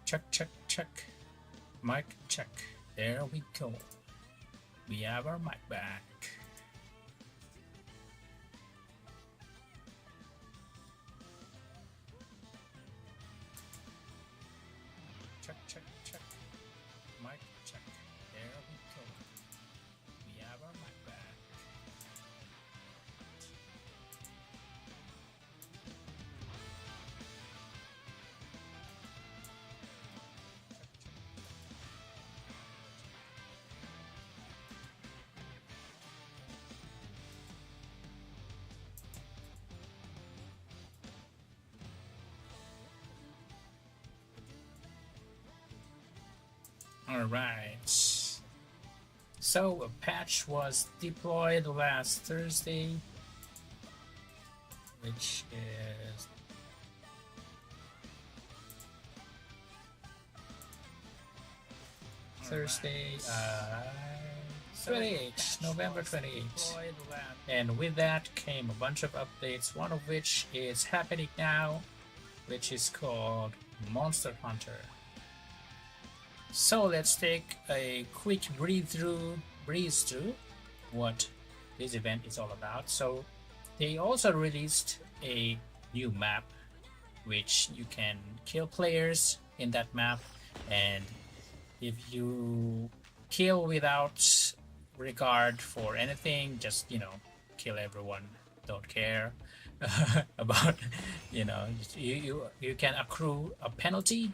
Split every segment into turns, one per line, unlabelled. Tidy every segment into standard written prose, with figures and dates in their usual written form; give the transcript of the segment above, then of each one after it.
Check, check, check. Mic check. There we go. We have our mic back. Check, check, check. Mic check. There we go. We have our mic back. Alright, so a patch was deployed last Thursday, which is Thursday, 28th, November 28th. And with that came a bunch of updates, one of which is happening now, which is called Monster Hunter. So let's take a quick breeze through what this event is all about. So they also released a new map, which you can kill players in that map, and if you kill without regard for anything, just kill everyone, don't care about you can accrue a penalty,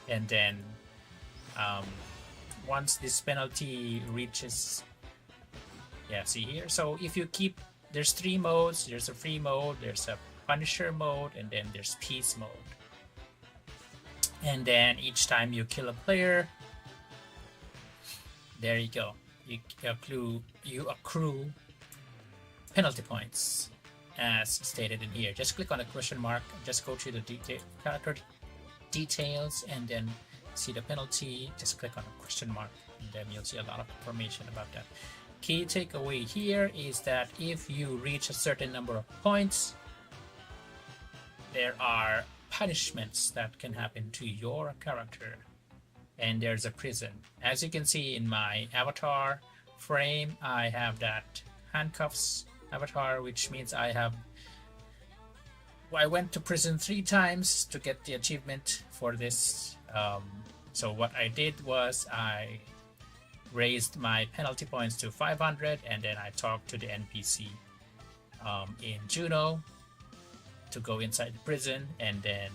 and then once this penalty reaches, see here, so if you keep, there's 3 modes, there's a free mode, there's a punisher mode, and then there's peace mode. And then each time you kill a player, there you go, you accrue penalty points as stated in here. Just click on the question mark, just go through the character details, and then see the penalty, just click on the question mark, and then you'll see a lot of information about that. Key takeaway here is that if you reach a certain number of points, there are punishments that can happen to your character, and there's a prison. As you can see in my avatar frame, I have that handcuffs avatar, which means I went to prison 3 times to get the achievement for this. So what I did was I raised my penalty points to 500, and then I talked to the NPC in Juno to go inside the prison, and then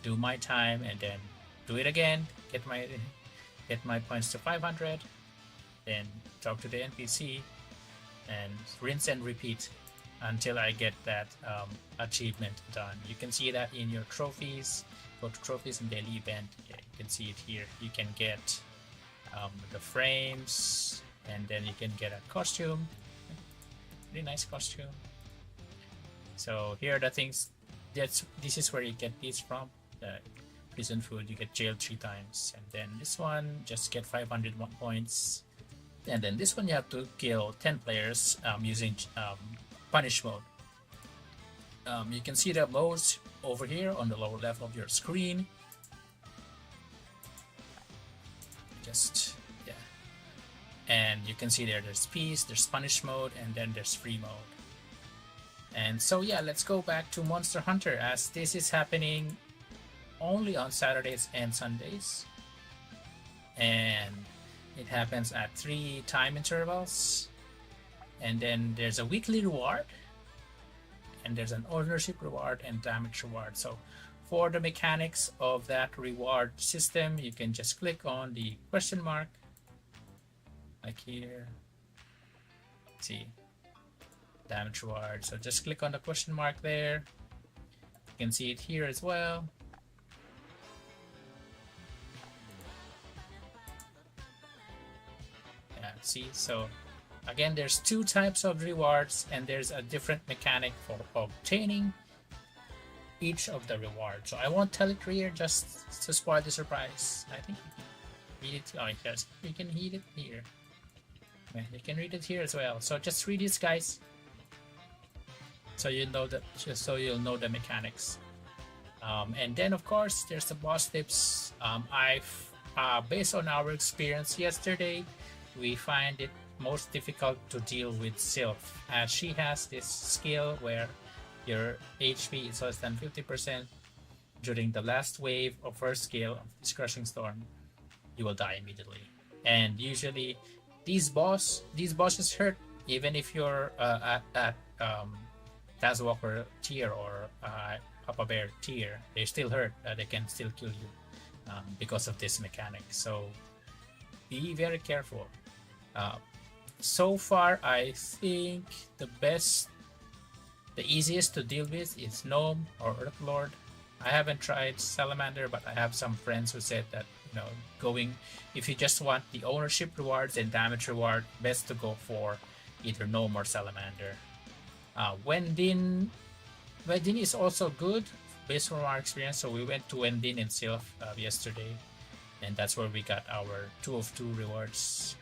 do my time, and then do it again, get my points to 500, then talk to the NPC, and rinse and repeat until I get that achievement done. You can see that in your trophies. Go to trophies and daily event. Yeah, you can see it here. You can get the frames, and then you can get a costume, really nice costume. So here are the things. This is where you get these from. The prison food, you get jailed 3 times, and then this one just get 500 points, and then this one you have to kill 10 players using punish mode. You can see the modes over here on the lower left of your screen. And you can see there's peace, there's punish mode, and then there's free mode. And so let's go back to Monster Hunter, as this is happening only on Saturdays and Sundays, and it happens at 3 time intervals. And then there's a weekly reward, and there's an ownership reward and damage reward. So for the mechanics of that reward system, you can just click on the question mark, like here. See, damage reward. So just click on the question mark there. You can see it here as well. See, so again, there's 2 types of rewards, and there's a different mechanic for obtaining each of the rewards. So I won't tell it here just to spoil the surprise. I think you can read it. Oh, yes, you can read it here. You can read it here as well. So just read this, guys, so you know that, just so you'll know the mechanics. And then, of course, there's the boss tips. I've based on our experience yesterday, we find it most difficult to deal with Sylph, as she has this skill where your HP is less than 50% during the last wave of her skill of this crushing storm. You will die immediately, and usually these bosses hurt even if you're at Tazwalker tier or Papa Bear tier. They still hurt. They can still kill you because of this mechanic. So be very careful. Uh, so far, I think the easiest to deal with is Gnome or Earth Lord. I haven't tried Salamander, but I have some friends who said that going if you just want the ownership rewards and damage reward, best to go for either Gnome or Salamander. Wendin is also good based on our experience. So we went to Wendin and Sylph yesterday, and that's where we got our 2 of 2 rewards.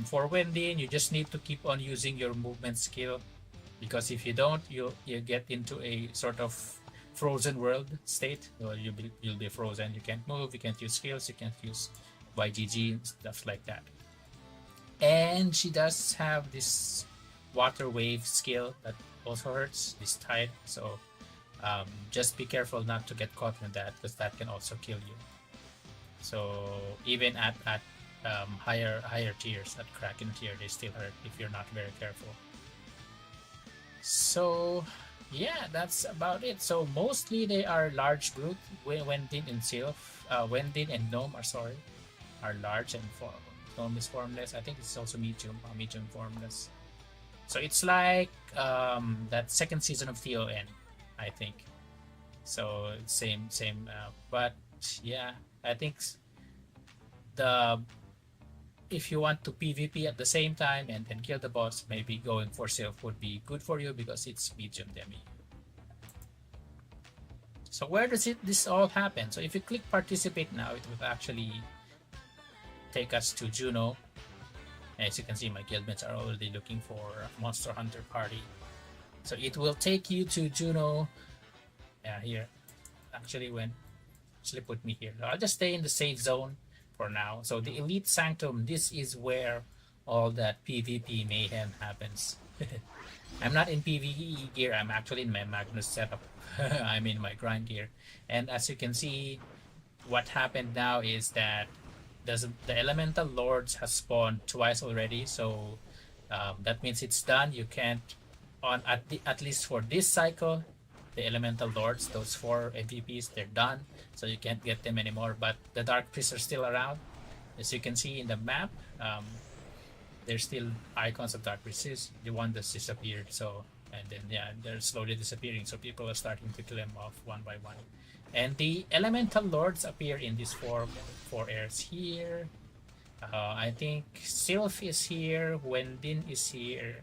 For Wendin, you just need to keep on using your movement skill, because if you don't, you get into a sort of frozen world state. Or you'll be frozen. You can't move. You can't use skills. You can't use YGG, stuff like that. And she does have this water wave skill that also hurts, this tide. So just be careful not to get caught in that, because that can also kill you. So even at higher tiers, at Kraken tier, they still hurt if you're not very careful. So yeah, that's about it. So mostly they are large brute. Wendin and Sylph, Wendin and Gnome are large, and Gnome is formless. I think it's also medium formless. So it's like that second season of TON, I think. So same. But yeah, I think if you want to PvP at the same time and then kill the boss, maybe going for Sylph would be good for you because it's medium demi. So where does this all happen? So if you click participate now, it will actually take us to Juno. As you can see, my guildmates are already looking for a Monster Hunter party. So it will take you to Juno. Yeah, here. Actually put me here. So I'll just stay in the safe zone for now. So the Elite Sanctum, this is where all that PvP mayhem happens. I'm not in PvE gear. I'm actually in my Magnus setup. I'm in my grind gear. And as you can see, what happened now is that the Elemental Lords has spawned twice already. So that means it's done. You can't, at least for this cycle, the Elemental Lords, those 4 MVPs, they're done. So you can't get them anymore. But the Dark Priests are still around. As you can see in the map, there's still icons of Dark Priests. The one that's disappeared. So, and then yeah, they're slowly disappearing. So people are starting to kill them off one by one. And the Elemental Lords appear in these four airs here. I think Sylph is here. Wendin is here.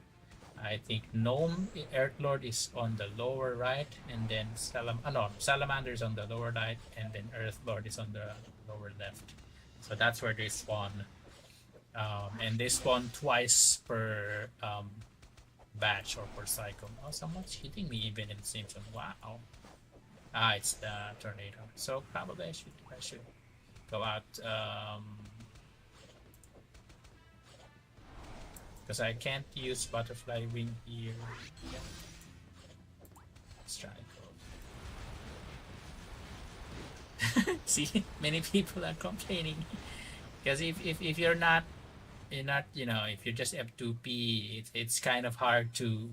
I think Gnome Earth Lord is on the lower right, and then Salamander is on the lower right, and then Earth Lord is on the lower left. So that's where they spawn, and they spawn twice per batch or per cycle. Oh, someone's hitting me even in the same zone. Wow. It's the tornado. So probably I should go out. Because I can't use butterfly wing here. Yeah. Let's try go. See, many people are complaining because if you're not, if you're just F2P, it's kind of hard to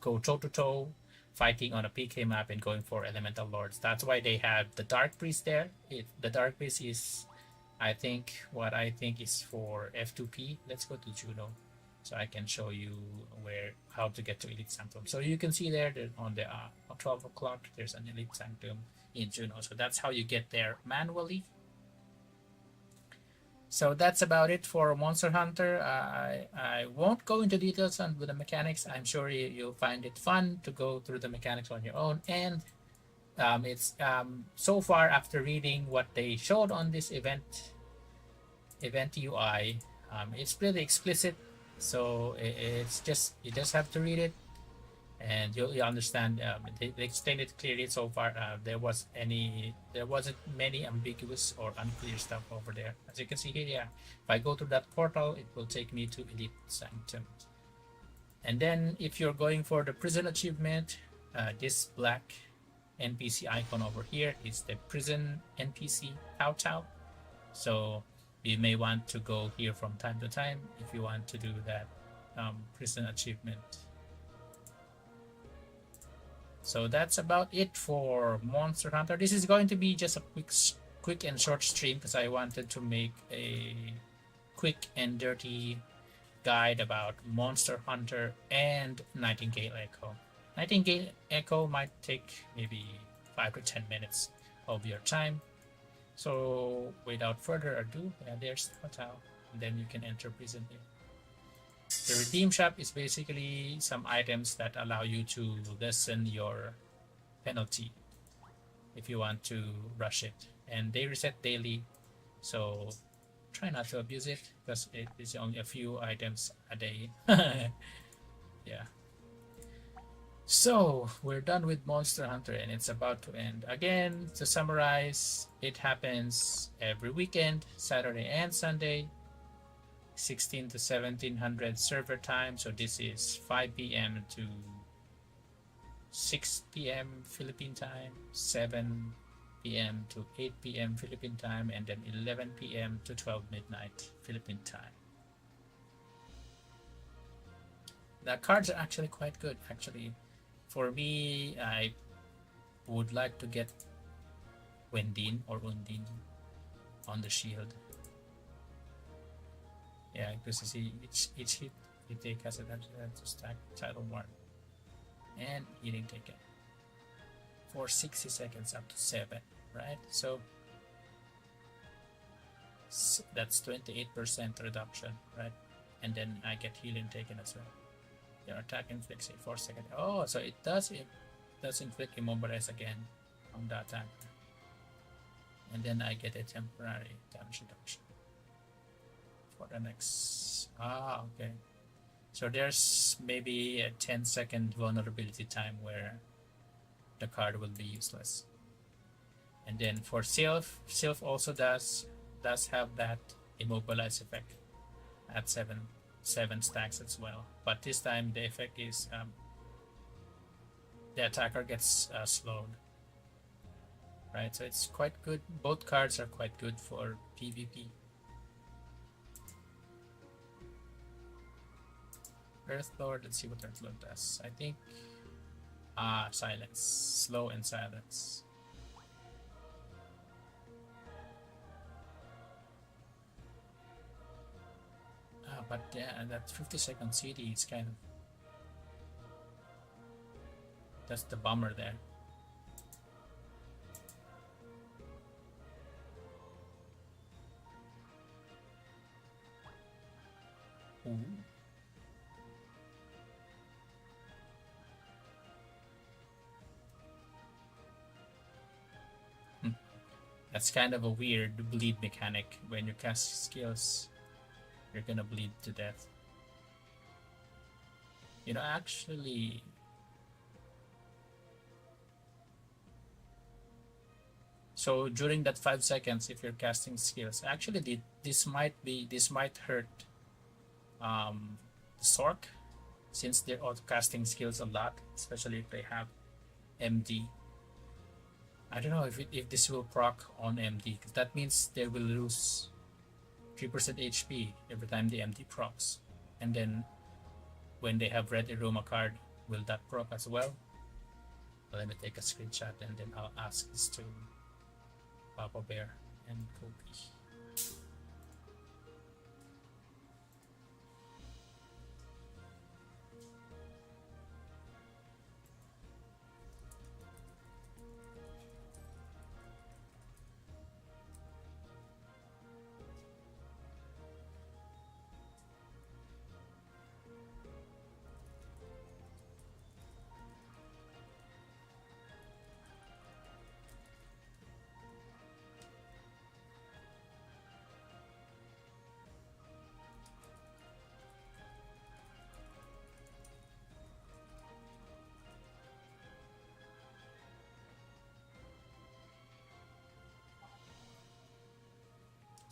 go toe to toe fighting on a PK map and going for Elemental Lords. That's why they have the Dark Priest there. The Dark Priest is, I think is for F2P. Let's go to Juno. So I can show you how to get to Elite Sanctum. So you can see there that on the 12 o'clock, there's an Elite Sanctum in Juno. So that's how you get there manually. So that's about it for Monster Hunter. I won't go into details with the mechanics. I'm sure you'll find it fun to go through the mechanics on your own. And it's so far, after reading what they showed on this event UI, it's pretty explicit. So it's just, you just have to read it. and you'll understand. They explained it clearly so far. There wasn't many ambiguous or unclear stuff over there. As you can see here, yeah, if I go to that portal, it will take me to Elite Sanctum. And then if you're going for the prison achievement, this black NPC icon over here is the prison NPC Tao Tao. So you may want to go here from time to time if you want to do that prison achievement. So that's about it for Monster Hunter. This is going to be just a quick and short stream because I wanted to make a quick and dirty guide about Monster Hunter and Nightingale Echo. Nightingale Echo might take maybe 5 to 10 minutes of your time. So without further ado, yeah, there's Tao, and then you can enter prison here. The redeem shop is basically some items that allow you to lessen your penalty if you want to rush it, and they reset daily, so try not to abuse it because it is only a few items a day. Yeah. So we're done with Monster Hunter and it's about to end. Again, to summarize, it happens every weekend, Saturday and Sunday, 16 to 1700 server time. So this is 5 p.m. to 6 p.m. Philippine time, 7 p.m. to 8 p.m. Philippine time, and then 11 p.m. to 12 midnight Philippine time. The cards are actually quite good. Actually, for me, I would like to get Wendin or Undin on the shield. Yeah, because you see each hit you take has a to stack title 1 and healing taken for 60 seconds up to 7, right? So that's 28% reduction, right? And then I get healing taken as well. Your attack inflicts a 4 second. Oh, so it does inflict immobilize again on the attack. And then I get a temporary damage reduction for the next. Okay. So there's maybe a 10-second vulnerability time where the card will be useless. And then for Sylph also does have that immobilize effect at 7 stacks as well, but this time the effect is the attacker gets slowed, right? So it's quite good. Both cards are quite good for PvP. Earthlord, let's see what Earthlord does. I think silence, slow and silence. But yeah, that 50-second CD is kind of, that's the bummer there. Ooh. That's kind of a weird bleed mechanic. When you cast skills, you're gonna bleed to death. You know, actually, so during that 5 seconds, if you're casting skills, actually this might hurt Sork, since they're auto casting skills a lot, especially if they have MD. I don't know if this will proc on MD, because that means they will lose 3% HP every time the MD procs. And then when they have Red Aroma card, will that proc as well? Let me take a screenshot and then I'll ask this to Papa Bear and Kobe.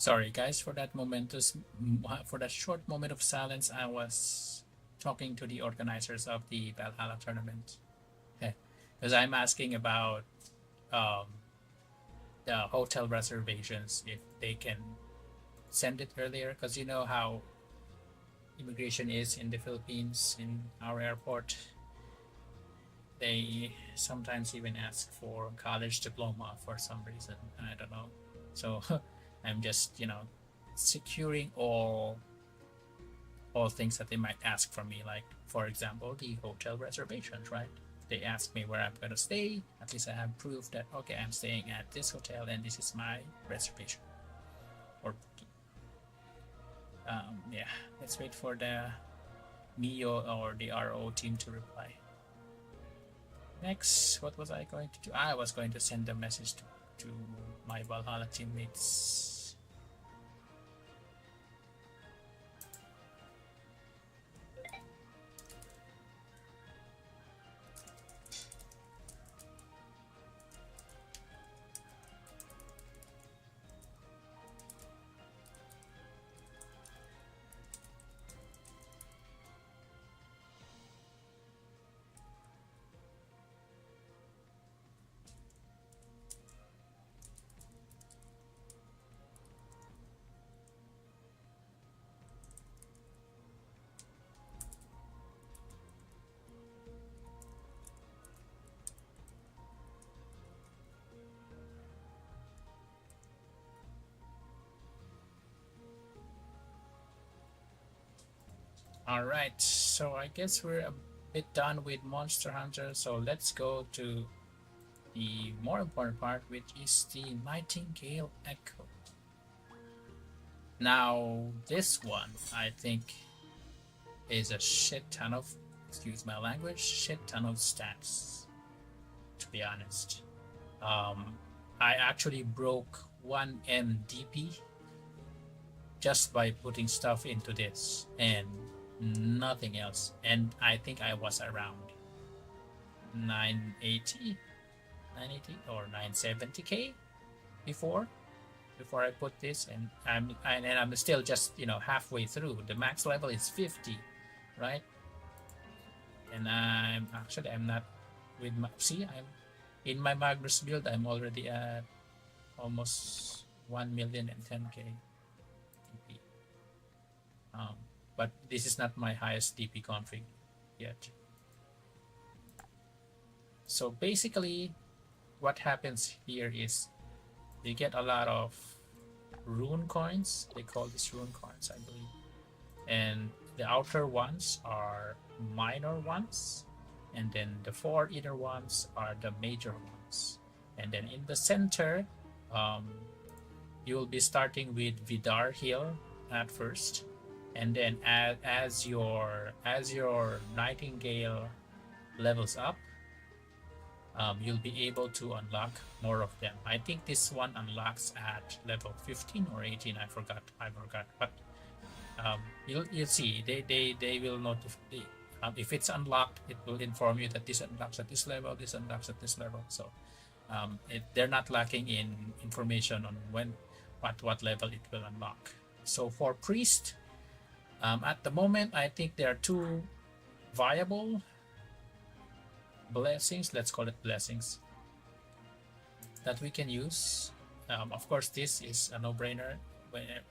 Sorry, guys, for that for that short moment of silence. I was talking to the organizers of the Valhalla tournament because I'm asking about um, the hotel reservations if they can send it earlier, because you know how immigration is in the Philippines in our airport. They sometimes even ask for college diploma for some reason. I don't know. So I'm just, securing all things that they might ask from me, like for example the hotel reservations, right? They ask me where I'm going to stay. At least I have proof that okay, I'm staying at this hotel and this is my reservation or booking. Yeah, let's wait for the Mio or the RO team to reply. Next, what was I going to do? I was going to send a message to my Valhalla teammates. All right, so I guess we're a bit done with Monster Hunter, so let's go to the more important part, which is the Nightingale Echo. Now, this one, I think, is a shit ton of, excuse my language, shit ton of stats, to be honest. I actually broke 1 MDP just by putting stuff into this and nothing else. And I think I was around 980 or 970k before I put this, and I'm still just halfway through. The max level is 50, right? And I'm not with my, see, I'm in my Magnus build. I'm already at almost 1,010,000 DP. But this is not my highest DP config yet. So basically, what happens here is you get a lot of rune coins. They call this rune coins, I believe. And the outer ones are minor ones, and then the 4 inner ones are the major ones. And then in the center, you will be starting with Vidar Hill at first, and then as your Nightingale levels up, you'll be able to unlock more of them. I think this one unlocks at level 15 or 18. I forgot. But you'll see. They will notify. If it's unlocked, it will inform you that this unlocks at this level. This unlocks at this level. So they're not lacking in information on what level it will unlock. So for priest, at the moment, I think there are 2 viable blessings, let's call it blessings, that we can use. Of course, this is a no-brainer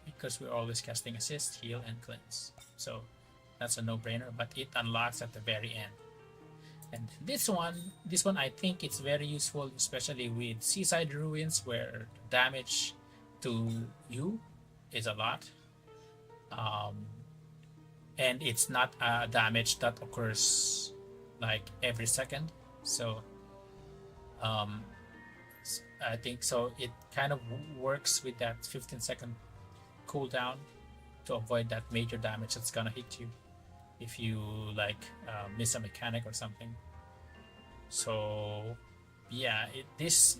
because we're always casting assist, heal, and cleanse. So that's a no-brainer, but it unlocks at the very end. And this one I think it's very useful, especially with Seaside Ruins, where damage to you is a lot. And it's not a damage that occurs like every second. So I think so it kind of works with that 15-second cooldown to avoid that major damage that's gonna hit you if you miss a mechanic or something. So yeah, this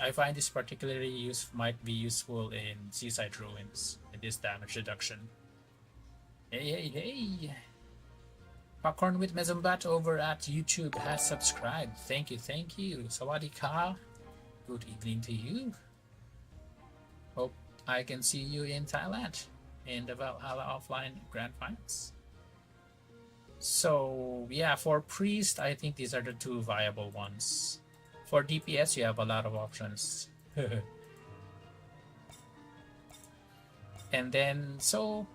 I find this particularly might be useful in Seaside Ruins, this damage reduction. Hey, Popcorn with Mezumbat over at YouTube has subscribed. Thank you. Sawadee ka. Good evening to you. Hope I can see you in Thailand in the Valhalla offline grand finals. So yeah, for priest, I think these are the two viable ones. For DPS, you have a lot of options. And then, so,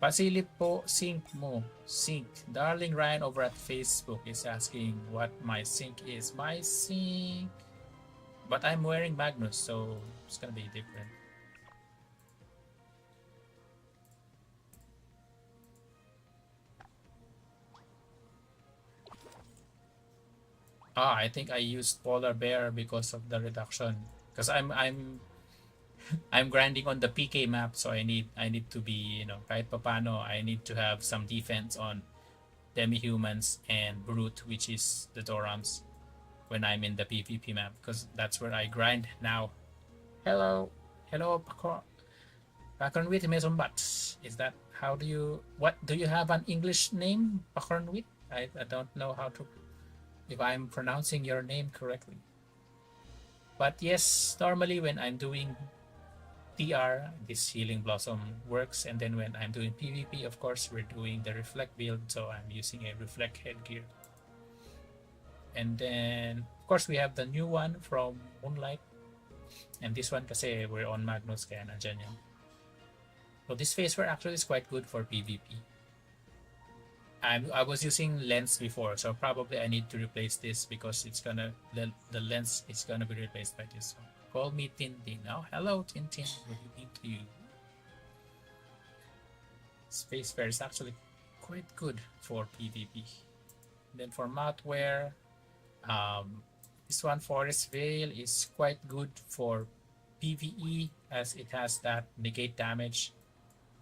Pasilip po sync mo. Sync. Darling Ryan over at Facebook is asking what my sync is. My sync, but I'm wearing Magnus, so it's gonna be different. I think I used Polar Bear because of the reduction. Because I'm grinding on the PK map, so I need to be, kahit papano, I need to have some defense on demi-humans and brute, which is the Dorams, when I'm in the PvP map, because that's where I grind now. Hello, Pakornwit Mesombat. Is that how do you? What do you have an English name, Pakornwit? I don't know how to, if I'm pronouncing your name correctly. But yes, normally when I'm doing TR, this Healing Blossom works, and then when I'm doing PvP, of course, we're doing the Reflect build, so I'm using a Reflect headgear. And then, of course, we have the new one from Moonlight, and this one kasi we're on Magnus, kaya nandyan yan. So this phaser actually is quite good for PvP. I was using lens before, so probably I need to replace this because it's gonna the lens is gonna be replaced by this one. Call me Tintin. Oh, hello Tintin. Good evening to you. Space Bear is actually quite good for PvP. Then for mouthwear, this one Forest Veil is quite good for PvE as it has that negate damage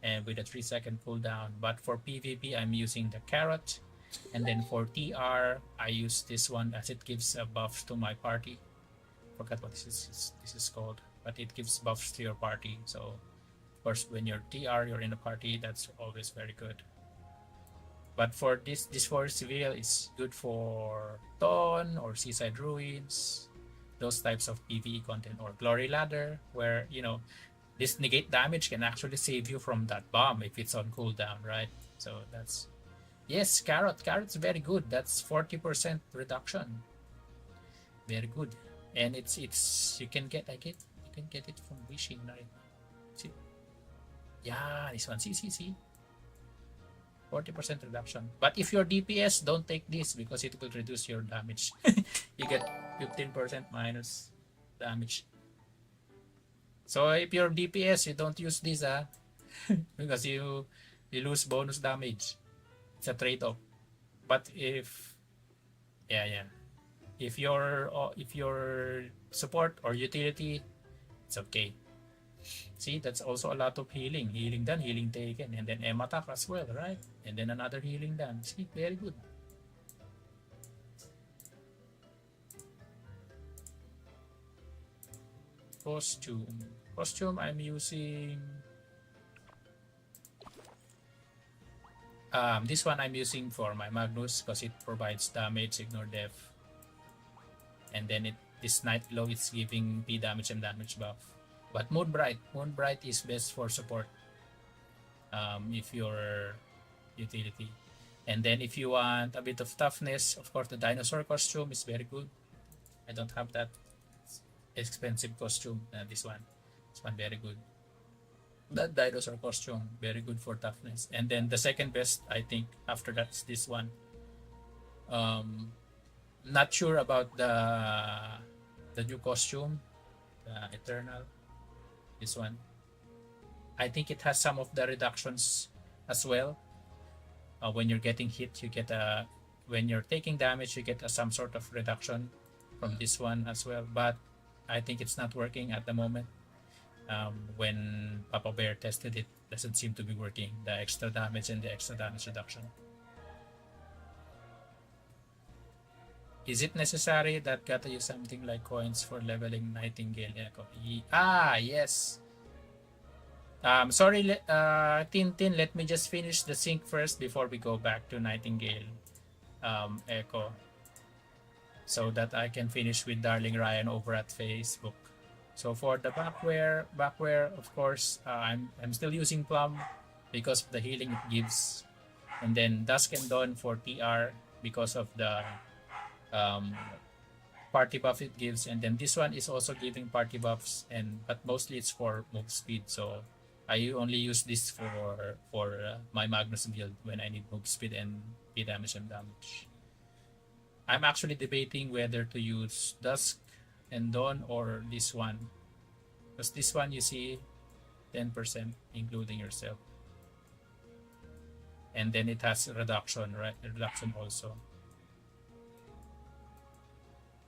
and with a 3-second cooldown. But for PvP, I'm using the Carrot. And then for TR, I use this one as it gives a buff to my party. Forgot what this is called, but it gives buffs to your party. So, of course, when you're TR, you're in a party, that's always very good. But for this Forest Veil is good for Dawn or Seaside Ruins, those types of PvE content, or Glory Ladder, where, this negate damage can actually save you from that bomb if it's on cooldown, right? So that's, yes, Carrot's very good. That's 40% reduction. Very good. And it's you can get it from Wishing, right? See? Yeah, this one. See. 40% reduction. But if you're DPS, don't take this because it will reduce your damage. You get 15% minus damage. So if you're DPS, you don't use this because you lose bonus damage. It's a trade-off. But if you're support or utility, it's okay. See, that's also a lot of healing. Healing done, healing taken, and then M attack as well, right? And then another healing done. See, very good. Costume, I'm using this one I'm using for my Magnus because it provides damage, ignore death, and then this Night Glow is giving P damage and damage buff. But Moonbright is best for support if you're utility. And then if you want a bit of toughness, of course the dinosaur costume is very good. I don't have that expensive costume. This one very good. That dinosaur costume very good for toughness. And then the second best, I think, after that's this one. Not sure about the new costume, the Eternal. This one, I think it has some of the reductions as well. When you're getting hit, you get when you're taking damage, you get some sort of reduction from this one as well. But I think it's not working at the moment. When Papa Bear tested it, doesn't seem to be working. The extra damage and the extra damage reduction. Is it necessary that gotta use something like coins for leveling Nightingale Echo? Yes. Sorry, Tintin, let me just finish the sync first before we go back to Nightingale Echo, so that I can finish with Darling Ryan over at Facebook. So for the backware, of course, I'm still using Plum because of the healing it gives, and then Dusk and Dawn for TR because of the um, party buff it gives, and then this one is also giving party buffs, and but mostly it's for move speed. So I only use this for my Magnus build when I need move speed and P damage and damage. I'm actually debating whether to use Dusk and Dawn or this one, because this one you see 10% including yourself, and then it has reduction, right? Reduction also.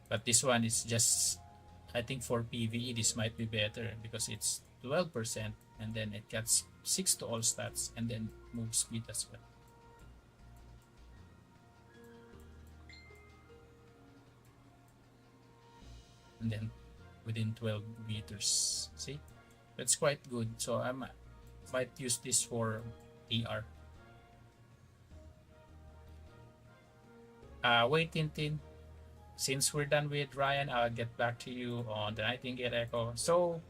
But this one is just, I think for PvE this might be better because it's 12% and then it gets 6 to all stats and then move speed as well. And then within 12 meters. See? That's quite good. So I might use this for TR. Wait, Tintin. Since we're done with Ryan, I'll get back to you on the Nightingale Echo. So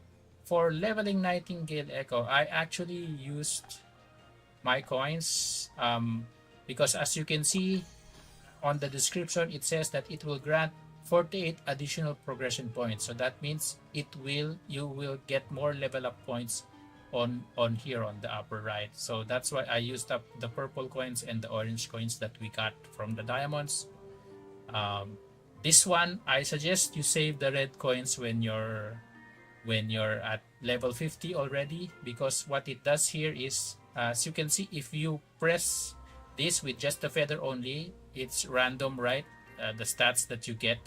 for leveling Nightingale Echo, I actually used my coins because as you can see on the description, it says that it will grant 48 additional progression points. So that means you will get more level up points on here on the upper right. So that's why I used up the purple coins and the orange coins that we got from the diamonds. This one, I suggest you save the red coins when you're at level 50 already, because what it does here is, as you can see, if you press this with just the feather only, it's random, right? The stats that you get.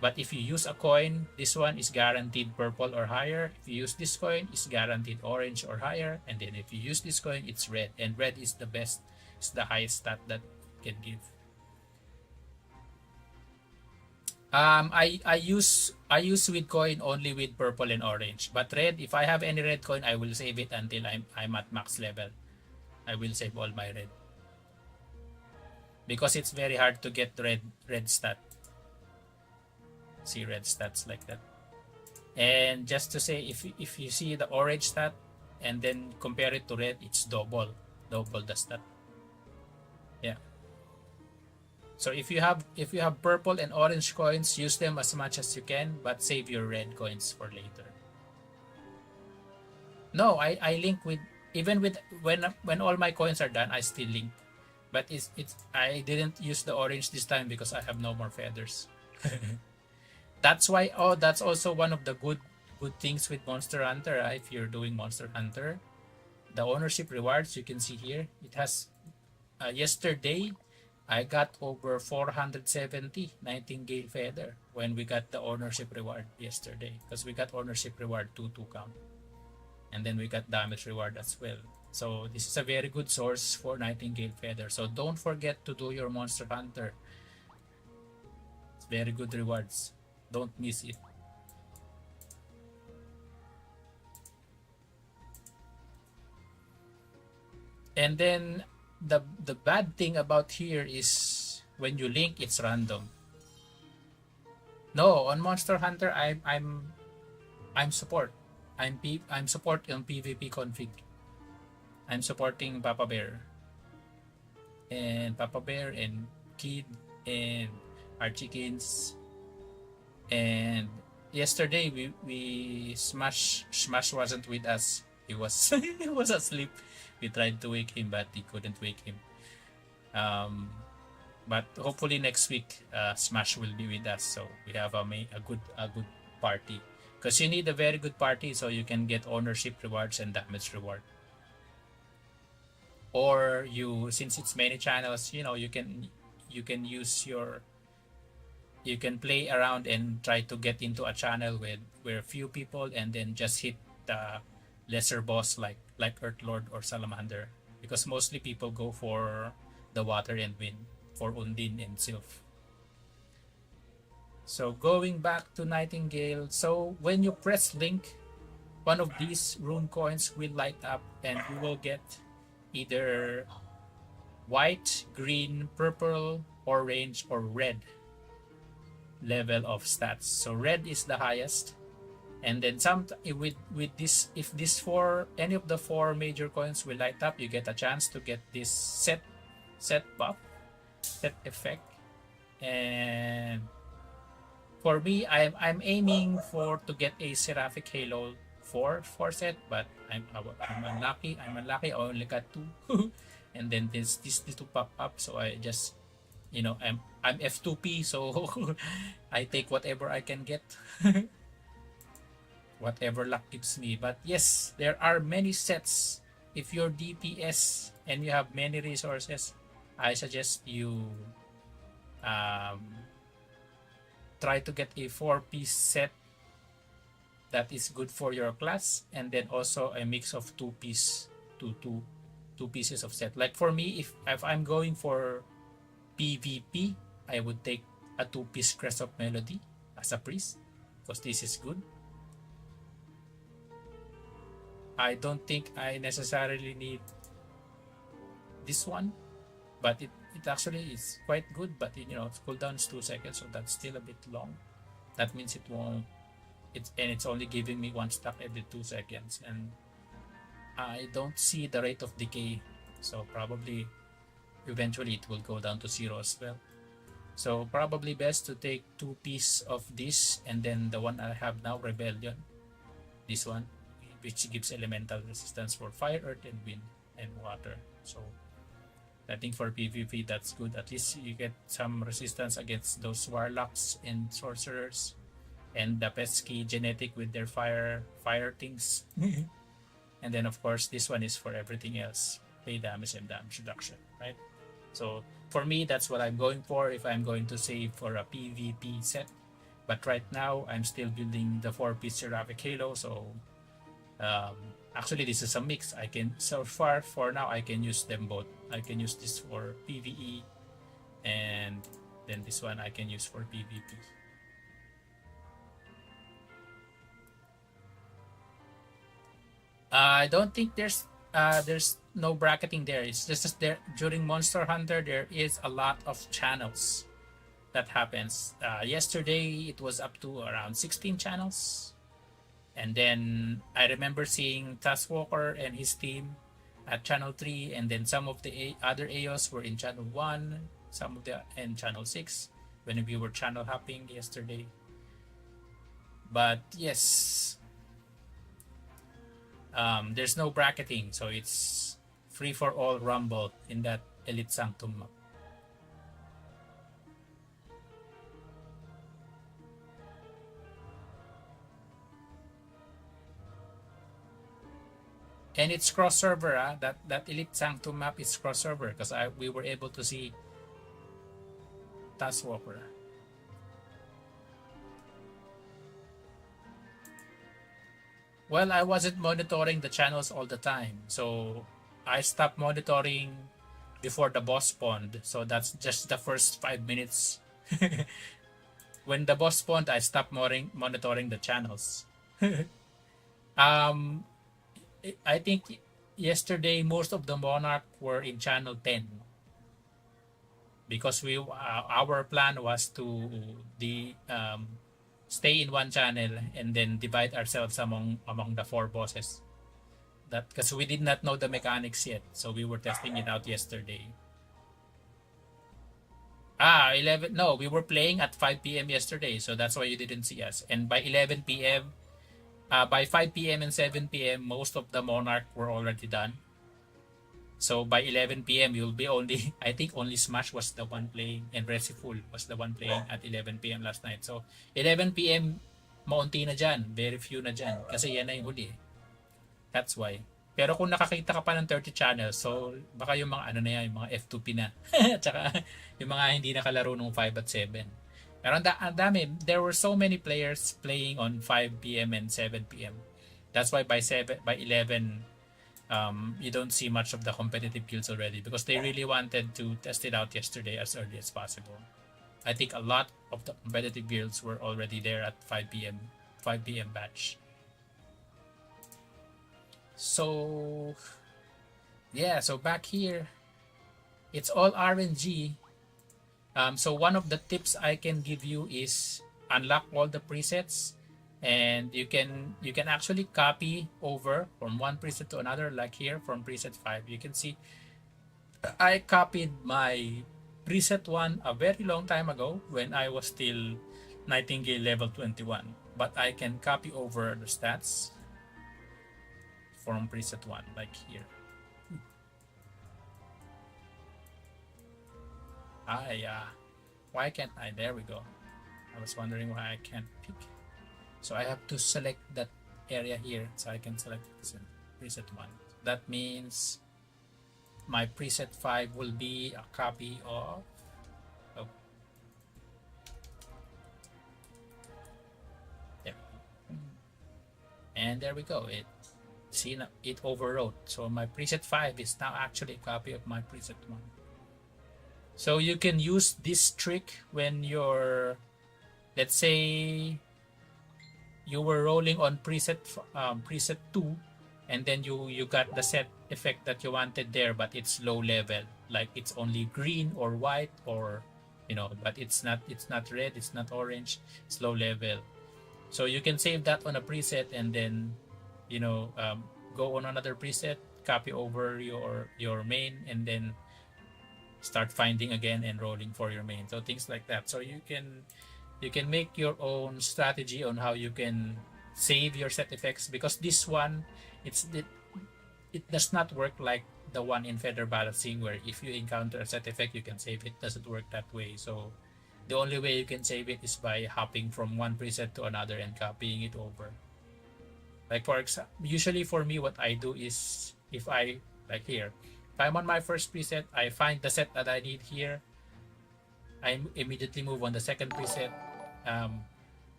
But if you use a coin, this one is guaranteed purple or higher. If you use this coin, it's guaranteed orange or higher. And then if you use this coin, it's red. And red is the best, it's the highest stat that can give. I use with coin only with purple and orange, but red, if I have any red coin, I will save it until I'm at max level. I will save all my red because it's very hard to get red stat. See red stats like that. And just to say, if you see the orange stat and then compare it to red, it's double the stat. Yeah. So if you have purple and orange coins, use them as much as you can, but save your red coins for later. No, I link with, even with when all my coins are done, I still link. But it's I didn't use the orange this time because I have no more feathers. That's why. Oh, that's also one of the good things with Monster Hunter. If you're doing Monster Hunter, the ownership rewards you can see here. It has yesterday I got over 470 Nightingale feather when we got the ownership reward yesterday, because we got ownership reward 2 count, and then we got damage reward as well. So this is a very good source for Nightingale feather. So don't forget to do your Monster Hunter. It's very good rewards. Don't miss it. And then the bad thing about here is when you link, it's random. No, on Monster Hunter, I'm support. I'm support on PvP config. I'm supporting Papa Bear and Kid and Archikins. And yesterday we Smash wasn't with us. He was he was asleep. We tried to wake him, but he couldn't wake him. But hopefully next week, Smash will be with us, so we have a good party. Because you need a very good party so you can get ownership rewards and damage reward. Or since it's many channels, you can use you can play around and try to get into a channel where few people, and then just hit the lesser boss like Earth Lord or Salamander, because mostly people go for the water and wind, for Undine and Sylph. So going back to Nightingale, so when you press link, one of these rune coins will light up and you will get either white, green, purple, orange, or red level of stats. So red is the highest, And then with this, if any of the four major coins will light up, you get a chance to get this set buff, set effect. And for me, I'm aiming to get a Seraphic Halo 4 set, but I'm unlucky. I only got 2. And then these two pop up, so I just, I'm F2P, so I take whatever I can get. Whatever luck gives me. But yes, there are many sets. If you're DPS and you have many resources, I suggest you try to get a 4-piece set that is good for your class, and then also a mix of two pieces of set. Like for me, if I'm going for PvP, I would take a 2-piece Crest of Melody as a priest, because this is good. I don't think I necessarily need this one, but it actually is quite good. But cooldown is 2 seconds, so that's still a bit long. That means it won't. It's only giving me 1 stack every 2 seconds, and I don't see the rate of decay, so probably eventually it will go down to 0 as well. So probably best to take 2 pieces of this, and then the one I have now, Rebellion, this one, which gives elemental resistance for fire, earth, and wind, and water. So I think for PvP that's good. At least you get some resistance against those warlocks and sorcerers, and the pesky genetic with their fire things. And then of course this one is for everything else, pay damage and damage reduction, right? So for me, that's what I'm going for if I'm going to save for a PvP set. But right now I'm still building the 4-piece Seraphic Halo, so actually this is a mix. So far for now I can use them both. I can use this for PvE, and then this one I can use for PvP. I don't think there's no bracketing there. It's just there during Monster Hunter there is a lot of channels that happens. Yesterday it was up to around 16 channels. And then I remember seeing Taskwalker and his team at channel 3, and then some of the other AOs were in channel 1, some of the in channel 6 when we were channel hopping yesterday. But yes, there's no bracketing, so it's free for all rumble in that Elite Sanctum map. And it's cross server. That Elite Sanctum map is cross server, because we were able to see Taskwalker. Well, I wasn't monitoring the channels all the time, so I stopped monitoring before the boss spawned. So that's just the first 5 minutes. When the boss spawned, I stopped monitoring the channels. I think yesterday most of the Monarch were in channel 10, because our plan was to stay in one channel and then divide ourselves among the 4 bosses. That because we did not know the mechanics yet, so we were testing it out yesterday. 11. No, we were playing at 5 p.m. yesterday, so that's why you didn't see us. And by 11 p.m. By 5 p.m. and 7 p.m., most of the Monarch were already done. So by 11 p.m., you'll be only, I think only Smash was the one playing, and Resiful was the one playing at 11 p.m. last night. So 11 p.m., maunti na dyan, very few na dyan, kasi yan na yung huli. That's why. Pero kung nakakita ka pa ng 30 channels, so baka yung mga yung mga F2P na. Tsaka yung mga hindi nakalaro nung 5 at 7. Pero ang dami. There were so many players playing on 5 p.m. and 7 p.m. That's why by 11, you don't see much of the competitive guilds already, because they really wanted to test it out yesterday as early as possible. I think a lot of the competitive guilds were already there at 5 p.m. batch. So yeah, so back here, it's all RNG. So one of the tips I can give you is unlock all the presets, and you can actually copy over from one preset to another. Like here from preset 5, you can see I copied my preset 1 a very long time ago when I was still Nightingale level 21, but I can copy over the stats from preset 1 like here. Yeah, why can't I? There we go. I was wondering why I can't pick. So I have to select that area here, so I can select preset 1. That means my preset 5 will be a copy of, oh, there. And there we go. It overwrote. So my preset 5 is now actually a copy of my preset 1. So you can use this trick when you're, let's say you were rolling on preset 2, and then you got the set effect that you wanted there, but it's low level, like it's only green or white, or but it's not red, it's not orange, it's low level. So you can save that on a preset, and then go on another preset, copy over your main, and then start finding again and rolling for your main. So things like that. So you can make your own strategy on how you can save your set effects, because this one, it does not work like the one in feather balancing, where if you encounter a set effect you can save it. Doesn't work that way. So the only way you can save it is by hopping from one preset to another and copying it over. Like for example, usually for me, what I do is, if I, like here, if I'm on my first preset, I find the set that I need here, I immediately move on the second preset,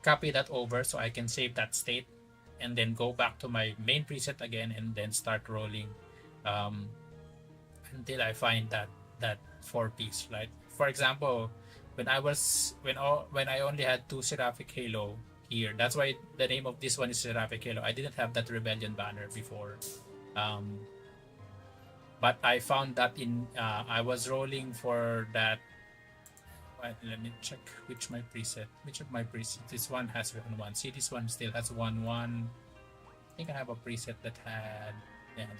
copy that over so I can save that state, and then go back to my main preset again, and then start rolling until I find that 4-piece, right? For example, when I only had 2 Seraphic Halo here, that's why the name of this one is Seraphic Halo. I didn't have that Rebellion banner before, but I found that I was rolling for that. Let me check which of my preset. This one has 1-1. See, this one still has 1-1. I think I have a preset that had,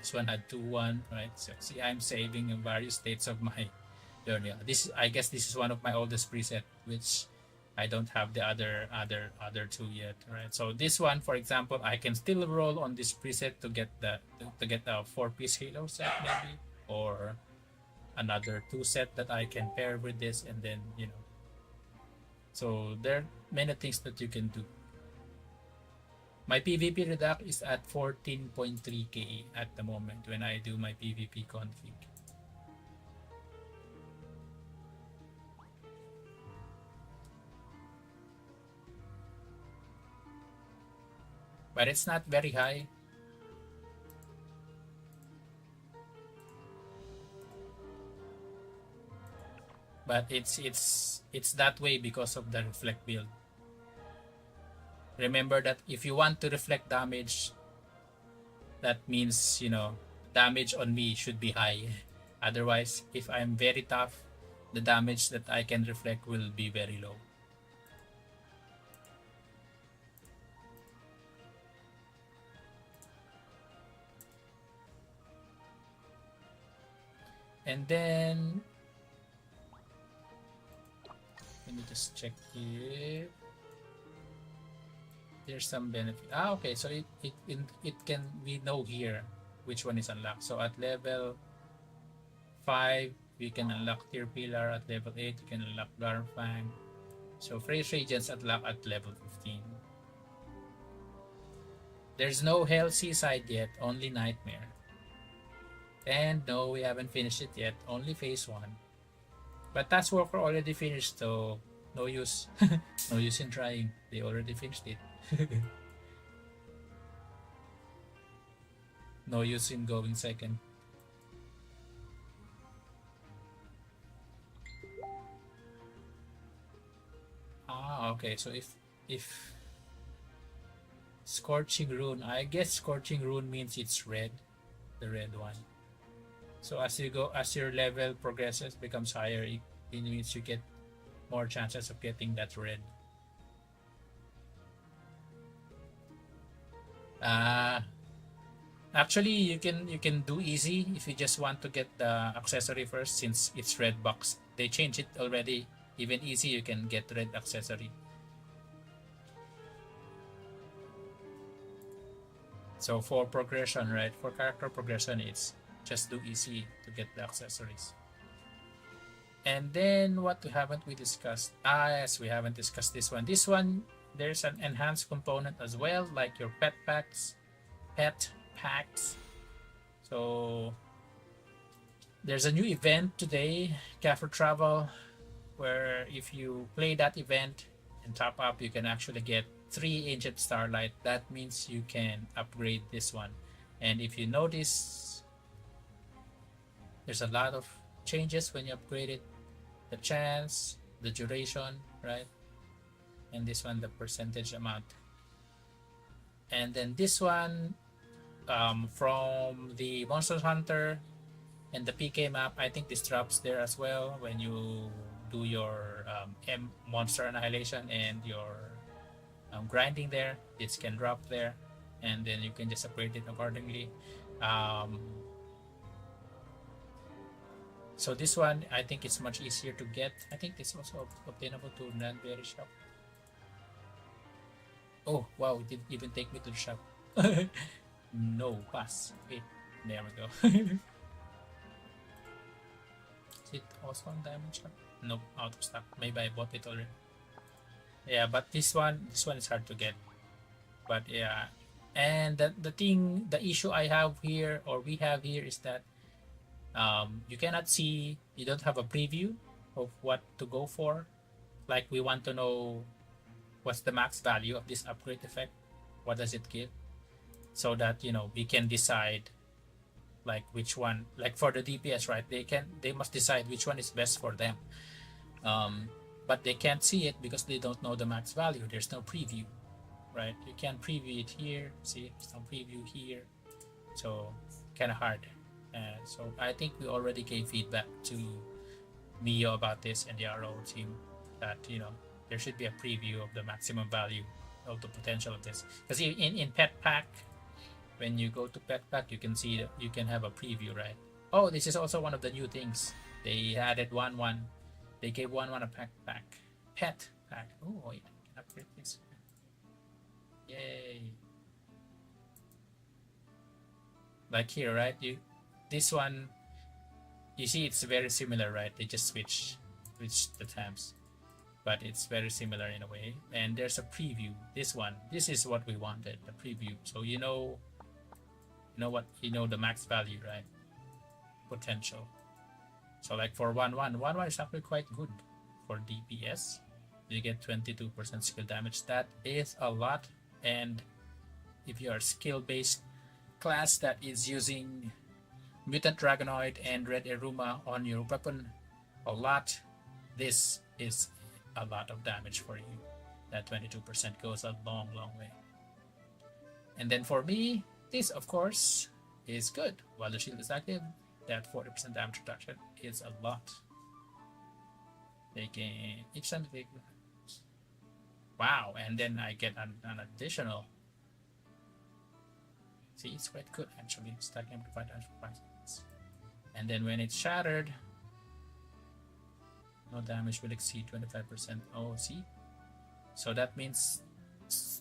this one had 2-1, right? So see, I'm saving in various states of my journey. I guess this is one of my oldest preset, which I don't have the other two yet, right? So this one, for example, I can still roll on this preset to get the 4-piece Halo set, maybe, or another 2 set that I can pair with this, and then so there are many things that you can do. My PvP redact is at 14.3 KE at the moment when I do my PvP config. But it's not very high. But it's that way because of the reflect build. Remember that if you want to reflect damage, that means damage on me should be high. Otherwise, if I'm very tough, the damage that I can reflect will be very low. And then let me just check if there's some benefit. Okay, so it can, we know here which one is unlocked. So at level 5 we can unlock Tear Pillar. At level 8 we can unlock Garfang. So Phrase Radiance unlock at level 15. There's no Hell Seaside yet, only Nightmare. And no, we haven't finished it yet, only phase 1. But Task Walker already finished, so no use. No use in trying. They already finished it. No use in going second. Okay. So if Scorching Rune, I guess Scorching Rune means it's red, the red one. So as your level progresses, becomes higher, it means you get more chances of getting that red. Uh, Actually, you can do easy if you just want to get the accessory first, since it's red box. They changed it already. Even easy, you can get red accessory. So for progression, right? For character progression, it's just do easy to get the accessories. And then what haven't we discussed? Yes, we haven't discussed this one. This one, there's an enhanced component as well, like your pet packs. So there's a new event today, Cafe Travel, where if you play that event and top up, you can actually get 3 Ancient Starlight. That means you can upgrade this one. And if you notice, there's a lot of changes when you upgrade it. The chance, the duration, right? And this one, the percentage amount. And then this one, from the Monster Hunter and the PK map, I think this drops there as well when you do your monster annihilation and your grinding there. This can drop there, and then you can just upgrade it accordingly. So this one, I think it's much easier to get. I think it's also obtainable to non-berry shop. Oh wow, it didn't even take me to the shop. No, pass. Wait, there we go. Is it also on diamond shop? Nope, out of stock. Maybe I bought it already. Yeah, but this one is hard to get. But yeah, and the issue I have here, or we have here, is that you cannot see. You don't have a preview of what to go for. Like, we want to know what's the max value of this upgrade effect. What does it give? So that we can decide, like, which one, like for the DPS, right? They must decide which one is best for them. But they can't see it because they don't know the max value. There's no preview, right? You can't preview it here. See, there's no preview here, so kind of hard. So I think we already gave feedback to Mio about this and the RO team, that there should be a preview of the maximum value of the potential of this. Because in Pet Pack, when you go to Pet Pack, you can see that you can have a preview, right? Oh, this is also one of the new things. They added one. They gave one a Pet Pack. Oh wait, I can upgrade this. Yay! Like here, right? This one, you see, it's very similar, right? They just switch the tabs, but it's very similar in a way. And there's a preview. This is what we wanted, the preview. So the max value, right? Potential. So like for 1-1 is actually quite good for DPS. You get 22% skill damage. That is a lot. And if you are skill-based class that is using Mutant Dragonoid and Red Eruma on your weapon a lot, this is a lot of damage for you. That 22% goes a long way. And then for me, this of course is good. While the shield is active, that 40% damage reduction is a lot. They can each time they wow, and then I get an additional. See, it's quite good actually. Stacking amplified damage for 5 seconds. And then when it's shattered, no damage will exceed 25%. Oh, see? So that means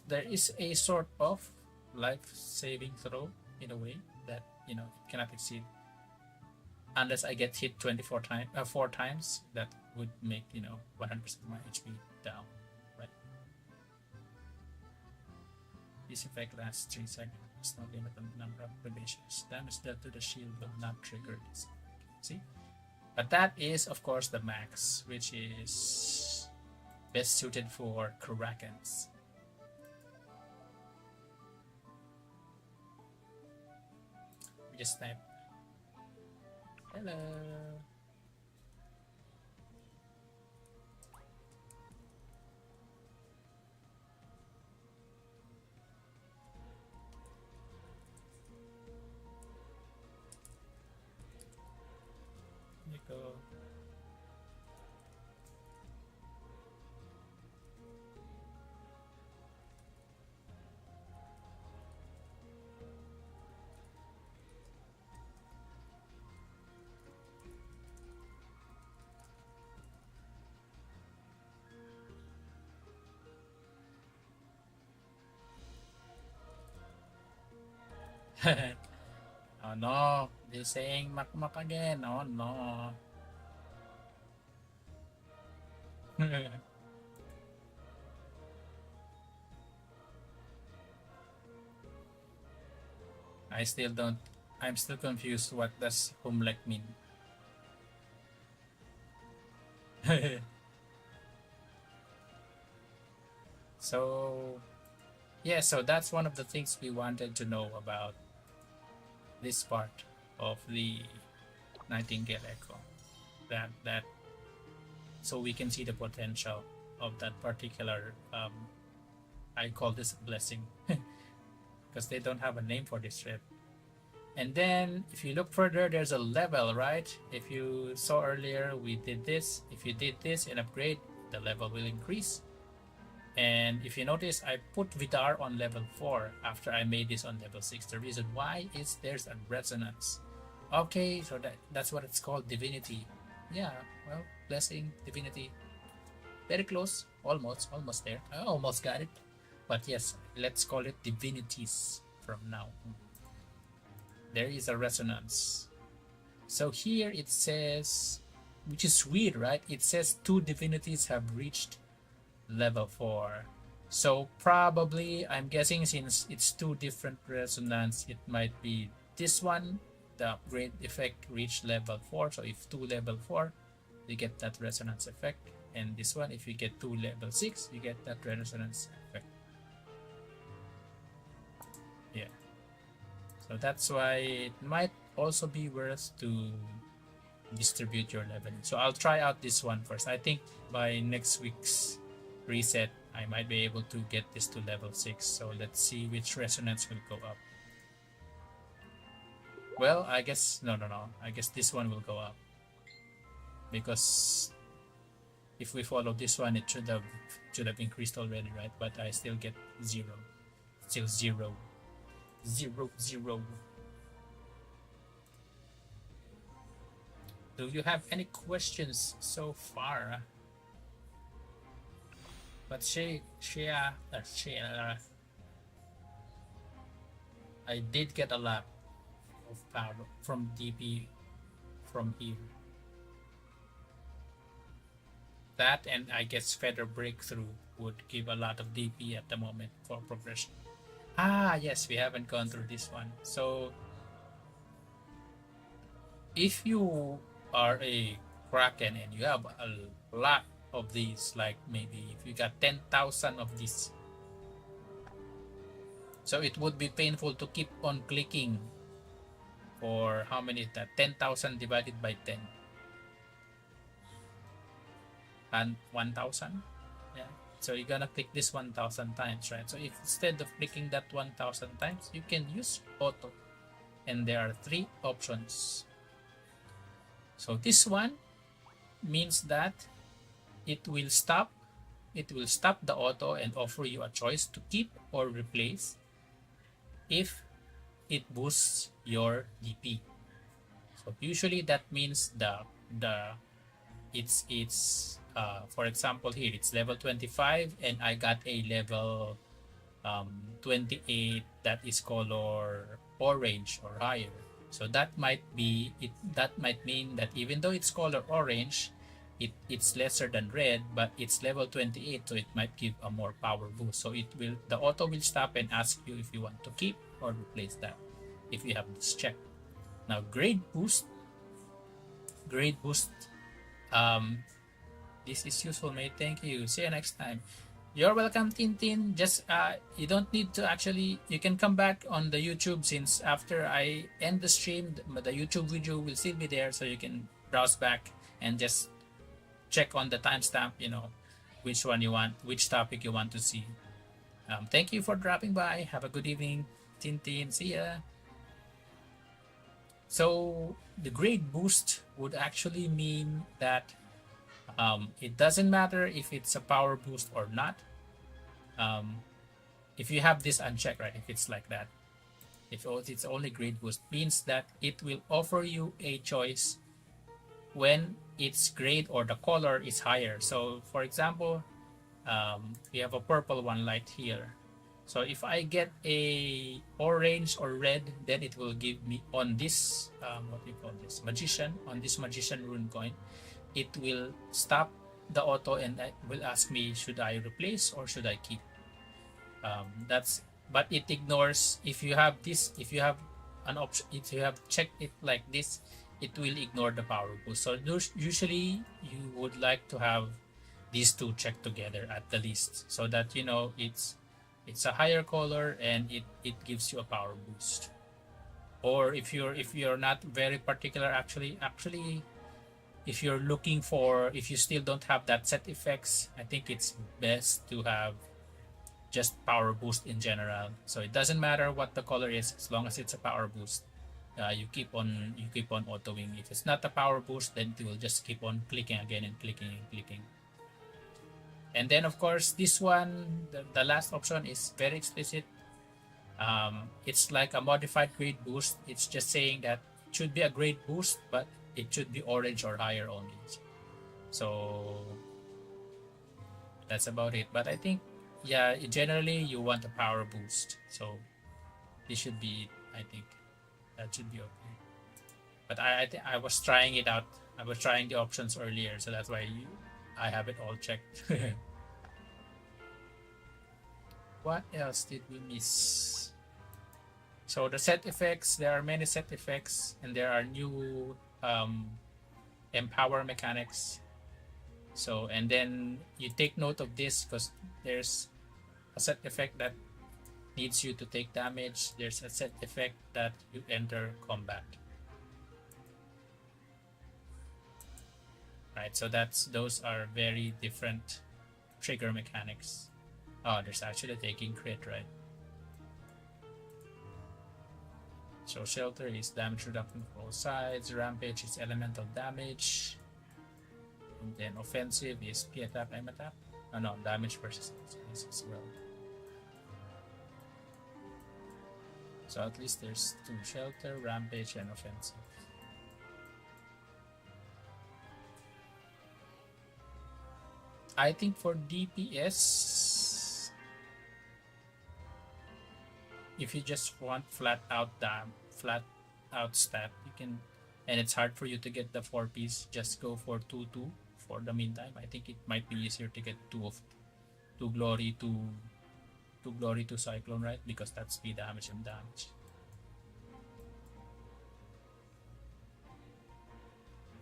there is a sort of life-saving throw in a way that it cannot exceed, unless I get hit 4 times. That would make 100% of my HP down, right? This effect lasts 3 seconds. It's not limited on the number of probations. Damage dealt to the shield will not trigger this. See? But that is, of course, the max, which is best suited for Krakens. Just type hello. Nico. Oh no, they're saying makmak again. Oh no. I still don't. I'm still confused. What does humlek mean? So yeah, so that's one of the things we wanted to know about this part of the Nightingale Echo. That so we can see the potential of that particular. I call this a blessing because they don't have a name for this trip. And then if you look further, there's a level, right? If you saw earlier, we did this. If you did this and upgrade, the level will increase. And if you notice, I put Vidar on level 4 after I made this on level 6. The reason why is there's a resonance. Okay, so that's what it's called, divinity. Yeah, well, blessing, divinity. Very close, almost there. I almost got it. But yes, let's call it divinities from now. There is a resonance. So here it says, which is weird, right? It says 2 divinities have reached level 4. So probably, I'm guessing, since it's 2 different resonance, it might be this one, the upgrade effect reached level 4. So if 2 level 4, you get that resonance effect. And this one, if you get 2 level 6, you get that resonance effect. Yeah. So that's why it might also be worth to distribute your leveling. So I'll try out this one first. I think by next week's reset, I might be able to get this to level 6. So let's see which resonance will go up. Well, I guess, no. I guess this one will go up. Because if we follow this one, it should have increased already, right? But I still get 0. Still 0. 0, 0. Do you have any questions so far? But I did get a lot of power from DP from here. That, and I guess Feather Breakthrough would give a lot of DP at the moment for progression. Yes, we haven't gone through this one. So if you are a Kraken and you have a lot of these, like maybe if you got 10,000 of these, so it would be painful to keep on clicking for how many is that? 10,000 divided by 10 and 1,000. Yeah, so you're gonna click this 1,000 times, right? So if instead of clicking that 1,000 times, you can use auto, and there are 3 options. So this one means that it will stop the auto and offer you a choice to keep or replace if it boosts your DP. So usually that means it's for example here it's level 25 and I got a level 28 that is color orange or higher. So that might be it. That might mean that even though it's color orange, it's lesser than red, but it's level 28, so it might give a more power boost. So the auto will stop and ask you if you want to keep or replace that if you have this check. Now grade boost. This is useful, mate. Thank you. See you next time. You're welcome, Tintin. Just you don't need to actually. You can come back on the YouTube, since after I end the stream, the YouTube video will still be there, so you can browse back and just check on the timestamp. Which one you want, which topic you want to see. Thank you for dropping by. Have a good evening, Tintin. See ya. So the grade boost would actually mean that it doesn't matter if it's a power boost or not. If you have this unchecked, right? If it's like that, if it's only grade boost, means that it will offer you a choice when its grade or the color is higher. So for example, we have a purple one light here. So if I get a orange or red, then it will give me on this what do you call this, magician, on this magician rune coin, it will stop the auto and it will ask me, should I replace or should I keep? That's But it ignores if you have this, if you have an option, if you have checked it like this, it will ignore the power boost. So usually you would like to have these two checked together at the least, so that you know it's a higher color and it gives you a power boost. Or if you're not very particular, actually if you're looking for, if you still don't have that set effects, I think it's best to have just power boost in general. So it doesn't matter what the color is, as long as it's a power boost. You keep on autoing. If it's not a power boost, then it will just keep on clicking again and clicking and clicking. And then of course this one, the last option is very explicit. It's like a modified grade boost. It's just saying that it should be a grade boost, but it should be orange or higher only. So that's about it. But I think, yeah, generally you want a power boost. So this should be it. I think that should be okay. But I was trying it out. I was trying the options earlier, so that's why I have it all checked. What else did we miss? So the set effects, there are many set effects, and there are new empower mechanics. So, and then you take note of this because there's a set effect that needs you to take damage. There's a set effect that you enter combat. Right, so those are very different trigger mechanics. Oh, there's actually taking crit, right? So shelter is damage reduction for all sides. Rampage is elemental damage. And then offensive is P attack, M attack. Oh no, damage versus enemies as well. So at least there's two: shelter, rampage, and offensive. I think for DPS, if you just want flat out stat, you can, and it's hard for you to get the 4-piece, just go for 2-2 for the meantime. I think it might be easier to get two glory to cyclone, right? Because that's speed damage and damage.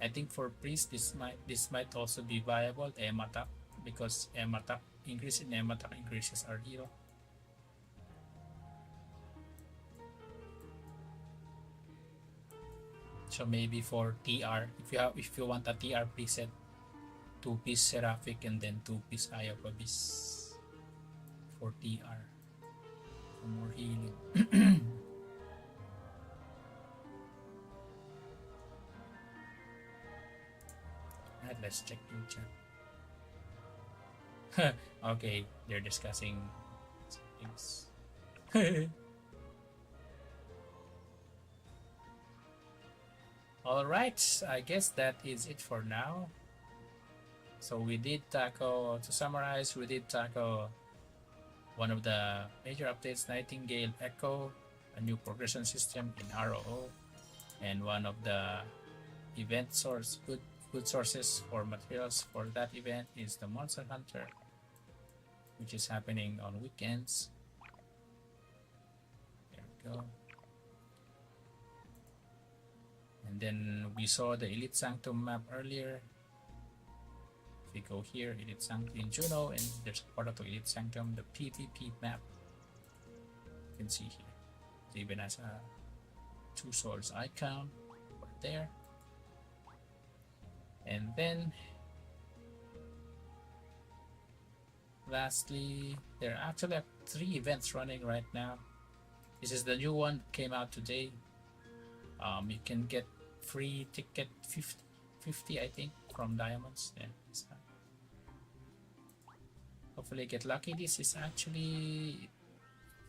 I think for priest this might also be viable, M attack, because M attack increase in M attack increases our hero. So maybe for TR, if you want a TR preset, 2-piece Seraphic and then 2-piece Eye of Abyss for TR for more healing. Right, let's check the chat. Okay, they're discussing things. All right, I guess that is it for now. So we did tackle, to summarize, we did tackle one of the major updates, Nightingale Echo, a new progression system in ROO, and one of the event source, good sources for materials for that event is the Monster Hunter, which is happening on weekends. There we go. And then we saw the Elite Sanctum map earlier. If we go here, Elite Sanctum in Juno, and there's a portal to Elite Sanctum, the PvP map. You can see here. It even has a 2 swords icon right there. And then lastly, there are actually 3 events running right now. This is the new one, came out today. You can get free ticket 50 I think from diamonds. Yeah, hopefully get lucky. This is actually,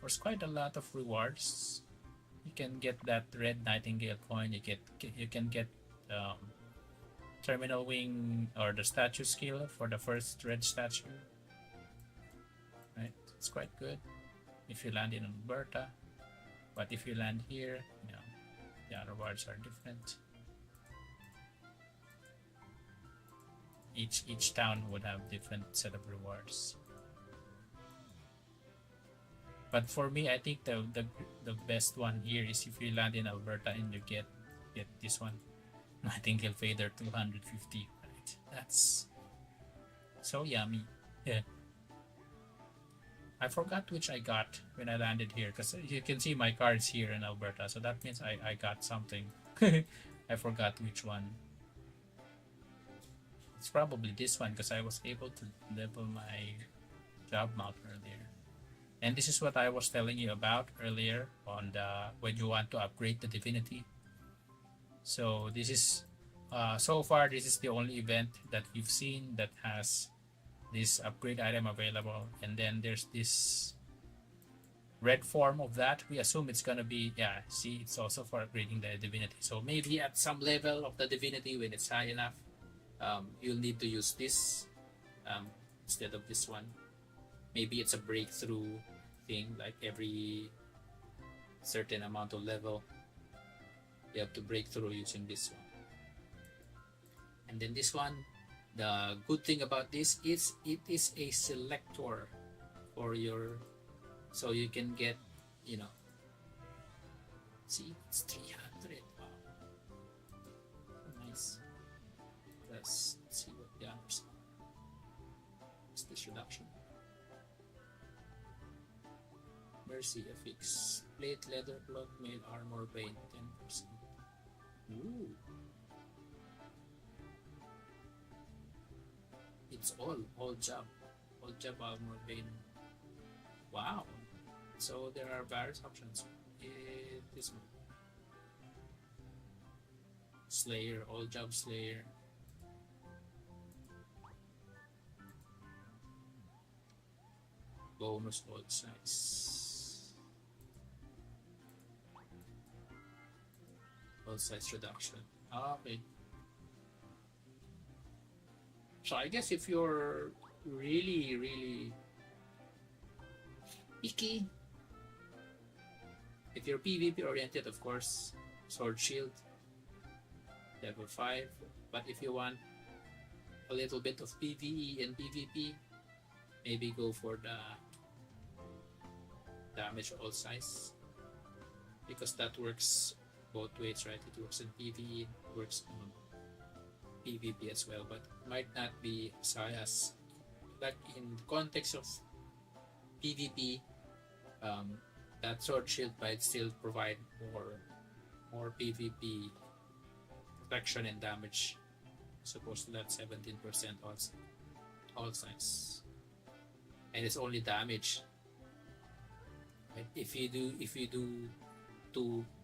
there's quite a lot of rewards. You can get that red Nightingale coin. You can get terminal wing or the statue skill for the first red statue. Right, it's quite good. if you land in Alberta. But if you land here, you know, the rewards are different. Each town would have different set of rewards. But for me, I think the best one here is if you land in Alberta and you get this one, Nightingale Fader 250. Right? That's so yummy. Yeah. I forgot which I got when I landed here, because you can see my cards here in Alberta, so that means I got something. I forgot which one. It's probably this one, because I was able to level my job mount earlier. And this is what I was telling you about earlier on when you want to upgrade the divinity. So this is so far this is the only event that we've seen that has this upgrade item available. And then there's this red form of that. We assume it's gonna be, yeah, see, it's also for upgrading the divinity. So maybe at some level of the divinity, when it's high enough, you'll need to use this instead of this one. Maybe it's a breakthrough thing, like every certain amount of level you have to break through using this one. And then this one, the good thing about this is it is a selector for your, so you can get, you know, see, it's 300. Wow, nice. Let's see what the others are. What's this reduction? Mercy affix, plate, leather, cloth, mail, armor, paint, 10%. Ooh. It's all job armor, paint. Wow. So there are various options. This one. Slayer, all job slayer. Bonus old size. Old size reduction. Okay. So I guess if you're really picky, if you're PvP oriented, of course, sword shield level 5. But if you want a little bit of PvE and PvP, maybe go for the damage all size, because that works both ways, right? It works in PvE, it works on PvP as well, but might not be as high as, like in the context of PvP, that sword shield might still provide more PvP protection and damage, as opposed to that 17% all size, and it's only damage. Right? If you do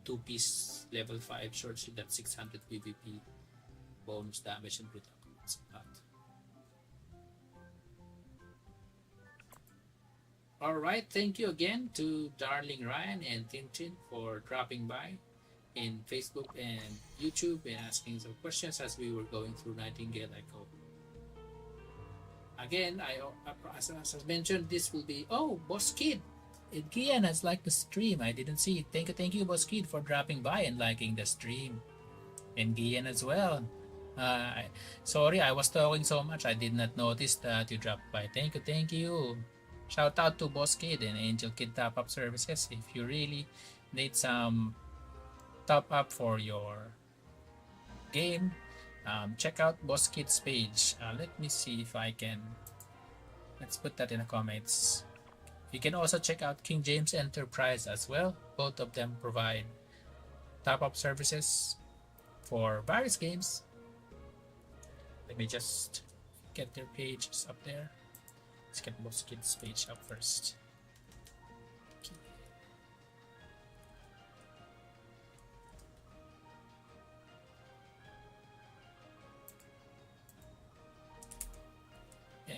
two-piece level 5 sword shield, that's 600 PvP bonus damage and protection. It's a lot. Alright, thank you again to Darling Ryan and Tintin for dropping by in Facebook and YouTube and asking some questions as we were going through Nightingale Echo. Again, as I mentioned, this will be, oh, Boss Kid! Gian has liked the stream. I didn't see it. Thank you, Boss Kid, for dropping by and liking the stream. And Gian as well. Sorry, I was talking so much, I did not notice that you dropped by. Thank you. Shout out to Boss Kid and Angel Kid Top Up Services. If you really need some top up for your game, check out Boss Kid's page. Let me see if I can. Let's put that in the comments. You can also check out King James Enterprise as well. Both of them provide top up services for various games. Let me just get their pages up there. Let's get Boss Kid's page up first.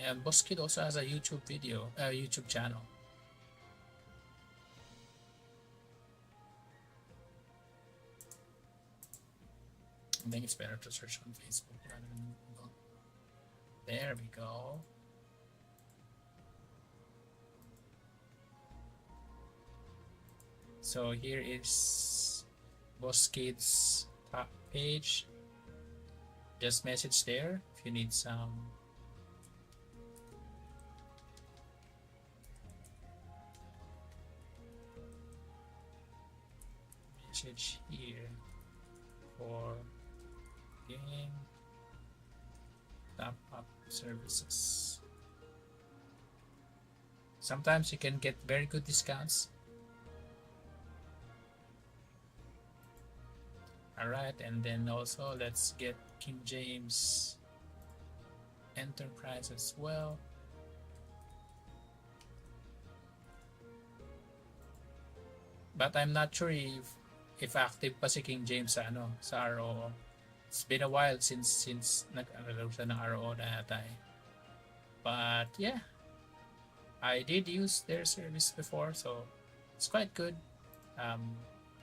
And Boss Kid also has a YouTube channel. I think it's better to search on Facebook rather than Google. There we go. So here is Boss Kids top page. Just message there if you need some message here for game top up services. Sometimes you can get very good discounts. Alright, and then also let's get King James Enterprise as well. But I'm not sure if active pa si King James sa ROO. It's been a while since nag-alaro siya ng ROO na yata eh. But yeah, I did use their service before, so it's quite good.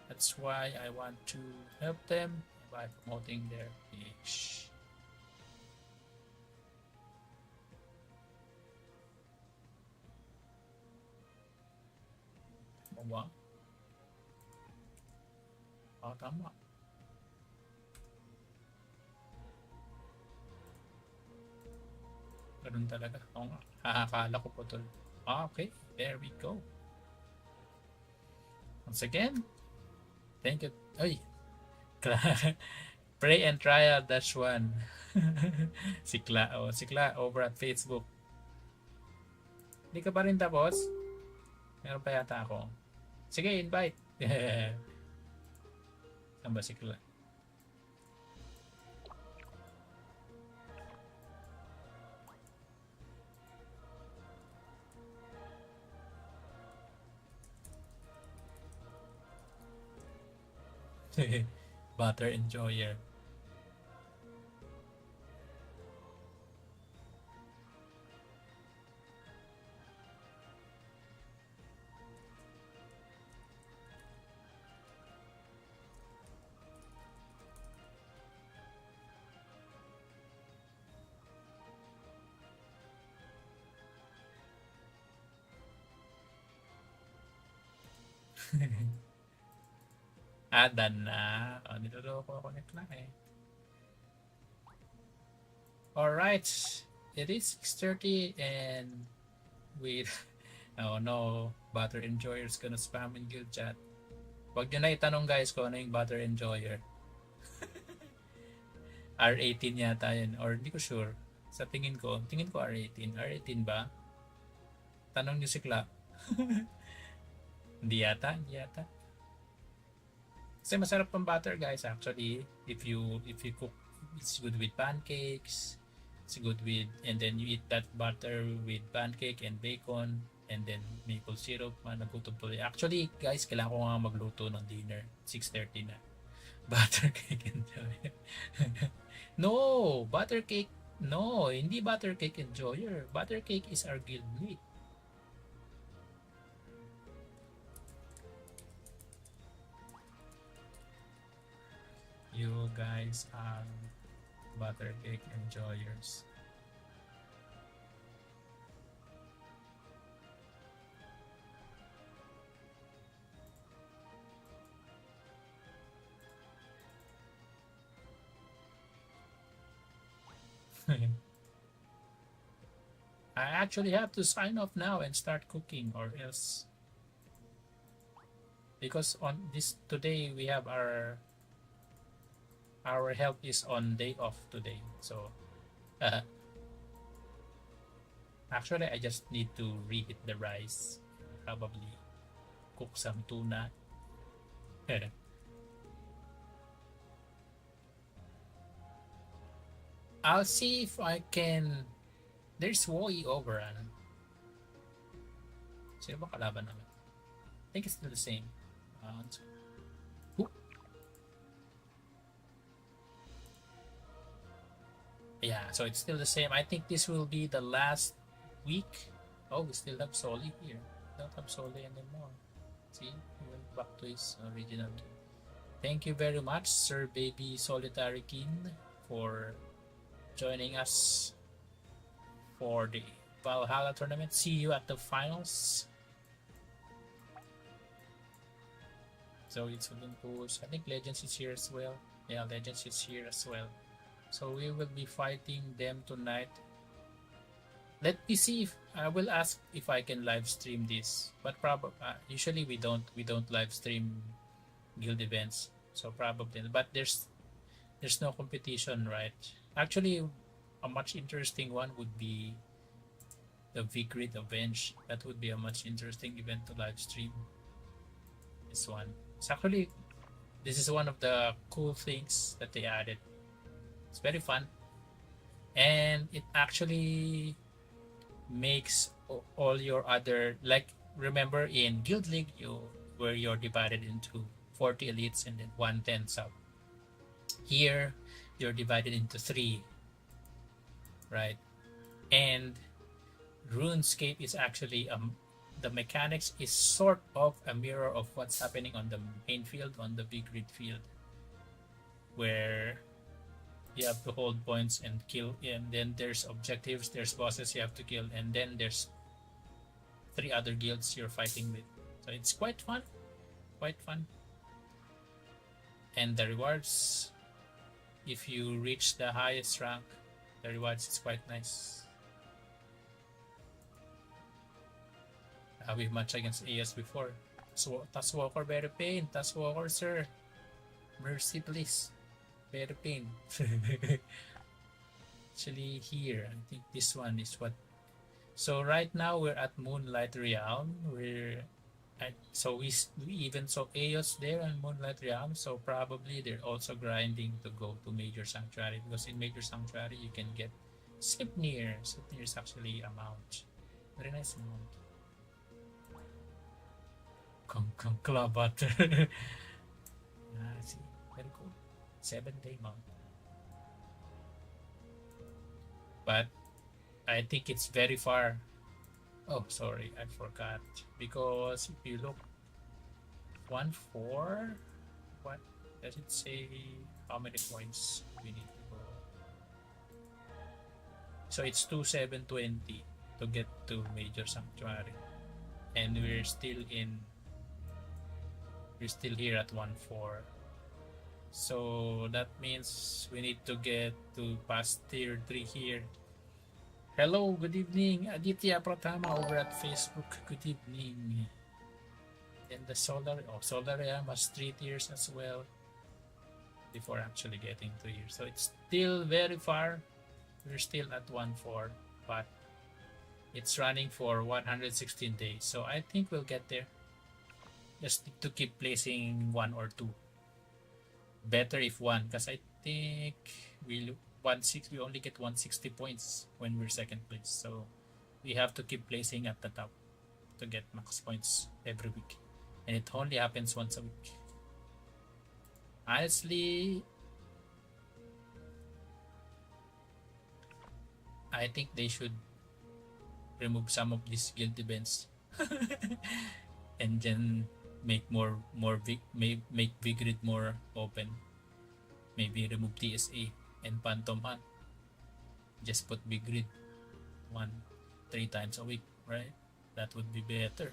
That's why I want to help them by promoting their page. Wow. Oh, tama. Ganun talaga. Oo nga. Akala ko putol. Okay, there we go. Once again, thank you. Ay, pray and trial -1. Sikla over at Facebook. Hindi ka pa rin tapos? Meron pa yata ako. Sige, invite. Saan ba Sikla? Butter enjoyer. Dan na. Niloloko ako na eh. Alright. It is 6:30 and with oh no, butter enjoyers gonna spam in guild chat. Wag nyo na itanong guys kung ano yung butter enjoyer. R18 yata yun. Or hindi ko sure. Sa tingin ko R18. R18 ba? Tanong nyo si Kla. Hindi yata. Kasi masarap pang butter guys actually. If you cook, it's good with pancakes. It's good with, and then you eat that butter with pancake and bacon and then maple syrup. Nagutom tuloy. Actually guys, kailangan ko nga magluto ng dinner. 6:30 na. Butter cake enjoyer. No, butter cake. No, hindi butter cake enjoyer. Butter cake is our guild mate. You guys are butter cake enjoyers. I actually have to sign off now and start cooking, or else, because on this today we have our help is on day off today, so actually I just need to reheat the rice, probably cook some tuna. I'll see if I can. There's Woi over. Sino ba kalaban namin? I think it's still the same. Yeah, so it's still the same. I think this will be the last week. Oh, we still have Soli here. Don't have Soli anymore. See, he went back to his original game. Thank you very much, Sir Baby Solitary King, for joining us for the Valhalla tournament. See you at the finals. So it's Olympus. I think Legends is here as well. Yeah, Legends is here as well. So we will be fighting them tonight. Let me see if I will ask if I can live stream this. But probably usually we don't live stream guild events. So probably, but there's no competition, right? Actually, a much interesting one would be the Vigrid Avenge. That would be a much interesting event to live stream. This one. It's actually, this is one of the cool things that they added. It's very fun, and it actually makes all your other, like, remember in Guild League where you're divided into 40 elites and then 110 sub. Here you're divided into 3, right? And RuneScape is actually the mechanics is sort of a mirror of what's happening on the main field, on the big grid field, where you have to hold points and kill, and then there's objectives, there's bosses you have to kill, and then there's 3 other guilds you're fighting with. So it's quite fun, quite fun. And the rewards, if you reach the highest rank, the rewards is quite nice. We match against AS before. So Taswalker, better pain. Taswalker, sir. Mercy, please. Better pain. Actually, here, I think this one is what. So right now we're at Moonlight Realm. So we even saw Eos there on Moonlight Realm. So probably they're also grinding to go to Major Sanctuary, because in Major Sanctuary you can get Sipnir. Sipnir is actually a mount. Very nice mount. Club butter. See, very cool. 7-day mount. But I think it's very far. Oh, sorry, I forgot. Because if you look 1-4, what does it say? How many points we need to go? So it's 2,720 to get to Major Sanctuary, and we're still here at 1-4. So that means we need to get to past tier 3 here. Hello, good evening, Aditya Pratama over at Facebook. Good evening. And the Solarium has 3 tiers as well before actually getting to here. So it's still very far. We're still at 1-4, but it's running for 116 days. So I think we'll get there. Just need to keep placing 1 or 2. Better if 1, because I think we only get 160 points when we're second place. So we have to keep placing at the top to get max points every week. And it only happens once a week. Honestly, I think they should remove some of these guild events and then make make Vigrid more open. Maybe remove TSA and Phantom Hunt. Just put Vigrid 3 times a week, right? That would be better.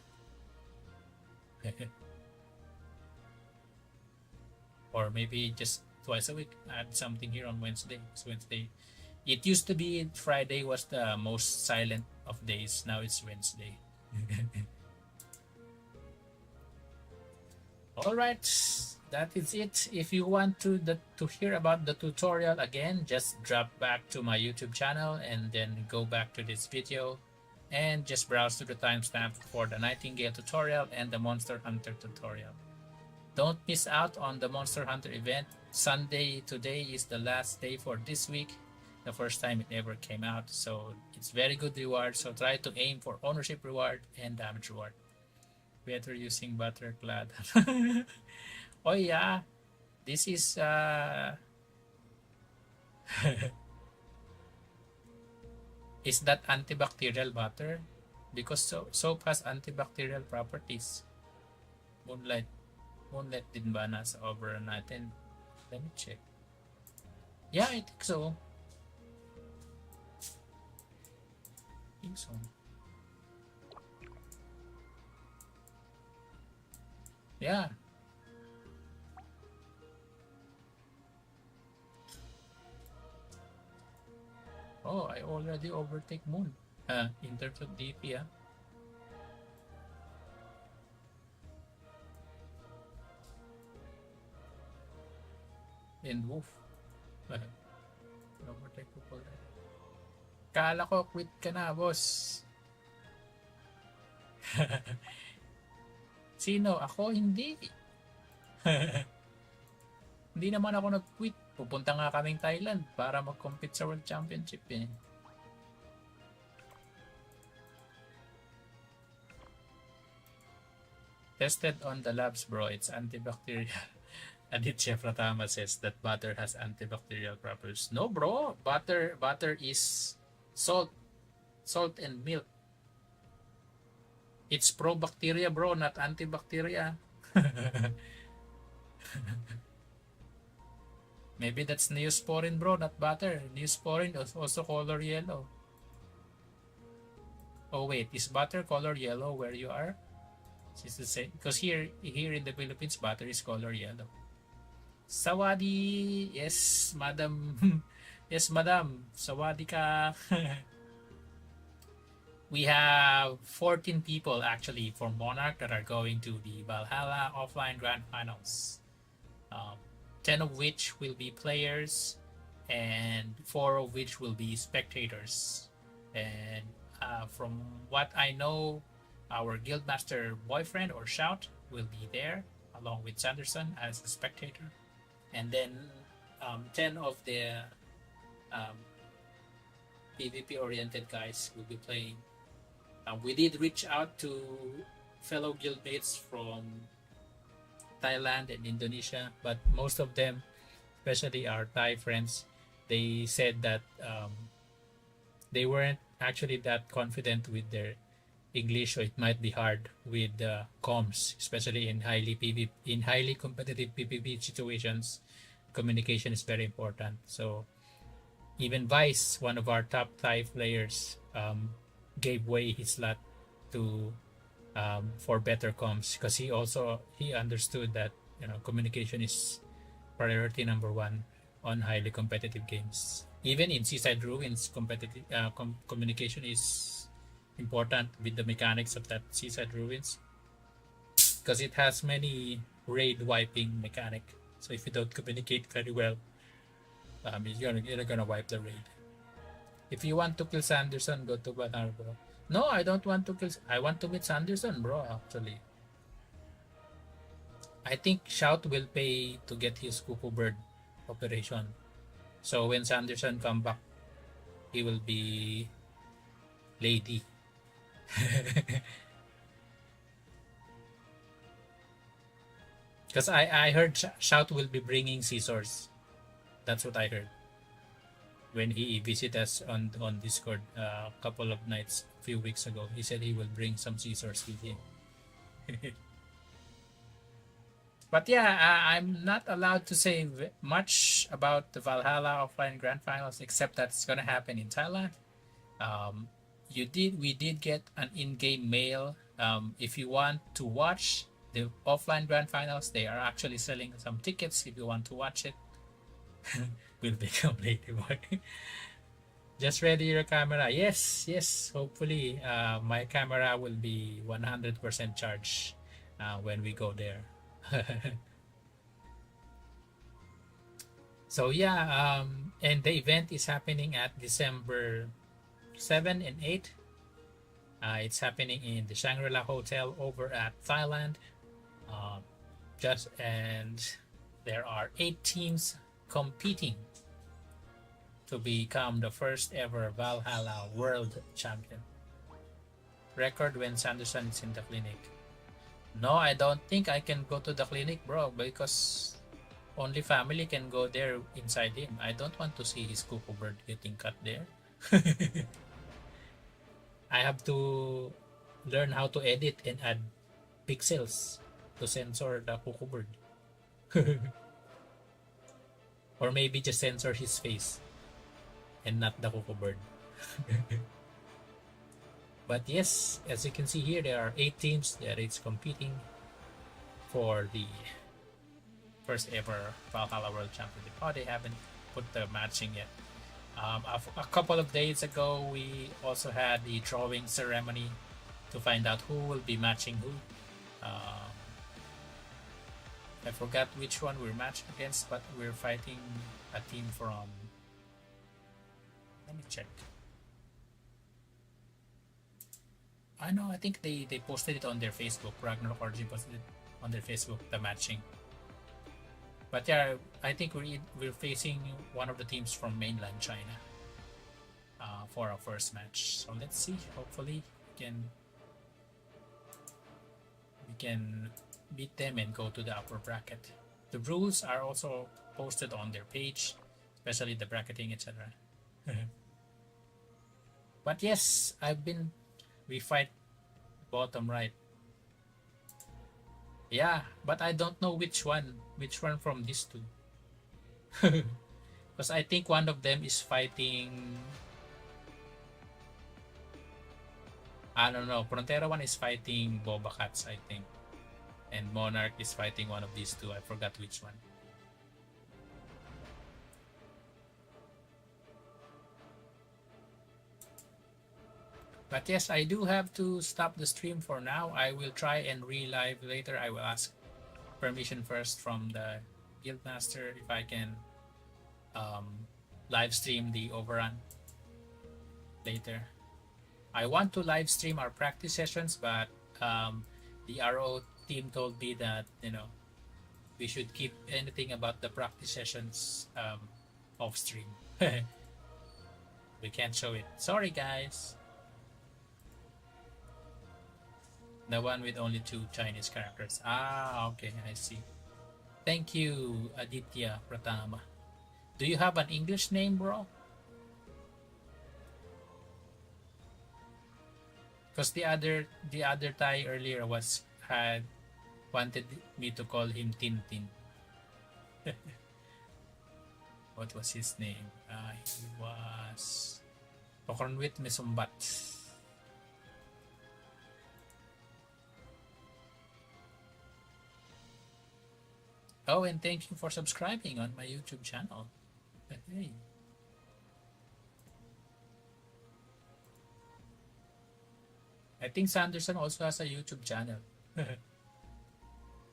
Or maybe just twice a week. Add something here on Wednesday. It's Wednesday. It used to be Friday was the most silent of days. Now it's Wednesday. All right, that is it. If you want to hear about the tutorial again, just drop back to my YouTube channel and then go back to this video and just browse to the timestamp for the Nightingale tutorial and the Monster Hunter tutorial. Don't miss out on the Monster Hunter event. Sunday today is the last day for this week, the first time it ever came out. So it's very good reward. So try to aim for ownership reward and damage reward. Better using Butterclad. Oh yeah, this is is that antibacterial butter? Because soap has antibacterial properties. Moonlight din ba nasa over natin? Let me check. Yeah, I think so. Yeah. Oh, I already overtake Moon. In terms of DP, And Wolf. Overtake ko pala. Kala ko quit ka na, boss. Sino? Ako hindi. Hindi naman ako nag-quit. Pupunta nga kaming Thailand para mag-compete sa World Championship eh. Tested on the labs, bro. It's antibacterial. Aditya Pratama says that butter has antibacterial properties. No, bro. Butter is salt and milk. It's pro-bacteria, bro, not antibacteria. Maybe that's Neosporin, bro, not butter. Neosporin is also color yellow. Oh wait, is butter color yellow where you are? It's the same because here in the Philippines, butter is color yellow. Sawadi, yes, madam. Yes, madam. Sawadi ka. We have 14 people actually for Monarch that are going to the Valhalla offline grand finals. 10 of which will be players and 4 of which will be spectators. And from what I know, our Guildmaster boyfriend or Shout will be there along with Sanderson as a spectator. And then 10 of the PvP oriented guys will be playing. We did reach out to fellow guildmates from Thailand and Indonesia, but most of them, especially our Thai friends, they said that they weren't actually that confident with their English, so it might be hard with comms, especially in highly competitive PvP situations. Communication is very important. So even Vice, one of our top Thai players, gave way his slot to for better comms because he understood that communication is priority number one on highly competitive games. Even in Seaside Ruins, competitive communication is important with the mechanics of that Seaside Ruins because it has many raid wiping mechanic. So if you don't communicate very well, you're gonna wipe the raid. If you want to kill Sanderson, go to Banar, bro. No, I don't want to kill. I want to meet Sanderson, bro, actually. I think Shout will pay to get his Cuckoo Bird operation. So when Sanderson come back, he will be lady. Because I heard Shout will be bringing scissors. That's what I heard. When he visited us on Discord a couple of nights, a few weeks ago, he said he will bring some scissors with him. But yeah, I'm not allowed to say much about the Valhalla offline grand finals except that it's gonna happen in Thailand. We did get an in-game mail. If you want to watch the offline grand finals, they are actually selling some tickets if you want to watch it. Will become Ladyboy. Just ready your camera. Yes. Hopefully, my camera will be 100% charged when we go there. So yeah, and the event is happening at December 7 and 8. It's happening in the Shangri-La Hotel over at Thailand. And there are 8 teams competing to become the first ever Valhalla World Champion. Record when Sanderson is in the clinic. No, I don't think I can go to the clinic, bro, because only family can go there inside him. I don't want to see his Cuckoo Bird getting cut there. I have to learn how to edit and add pixels to censor the Cuckoo Bird. Or maybe just censor his face and not the Cuckoo Bird. But yes, as you can see here, there are 8 teams that is competing for the first ever Valhalla World Championship. Oh, they haven't put the matching yet. A couple of days ago, we also had the drawing ceremony to find out who will be matching who. I forgot which one we're matched against, but we're fighting a team from. Let me check. I know. I think they posted it on their Facebook. Ragnarok Origin posted it on their Facebook, the matching. But yeah, I think we're facing one of the teams from mainland China for our first match. So let's see. Hopefully, we can beat them and go to the upper bracket. The rules are also posted on their page, especially the bracketing, etc. But yes, we fight bottom right. Yeah, but I don't know which one from these two. Because I think one of them is fighting. I don't know. Prontera one is fighting Boba Cats, I think. And Monarch is fighting one of these two. I forgot which one. But yes, I do have to stop the stream for now. I will try and re-live later. I will ask permission first from the Guildmaster if I can live stream the overrun later. I want to live stream our practice sessions, but the RO team told me that we should keep anything about the practice sessions off stream. We can't show it. Sorry, guys. The one with only 2 Chinese characters. Ah, okay, I see. Thank you, Aditya Pratama. Do you have an English name, bro? Because the other Thai earlier wanted me to call him Tintin. What was his name? He was Pokornwit Mesumbat. Oh, and thank you for subscribing on my YouTube channel. Hey. I think Sanderson also has a YouTube channel.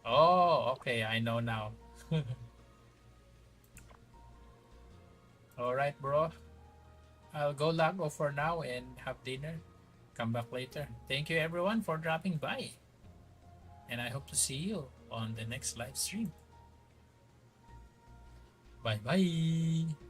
Oh, okay, I know now. Alright, bro. I'll go log off for now and have dinner. Come back later. Thank you everyone for dropping by. And I hope to see you on the next live stream. Bye bye.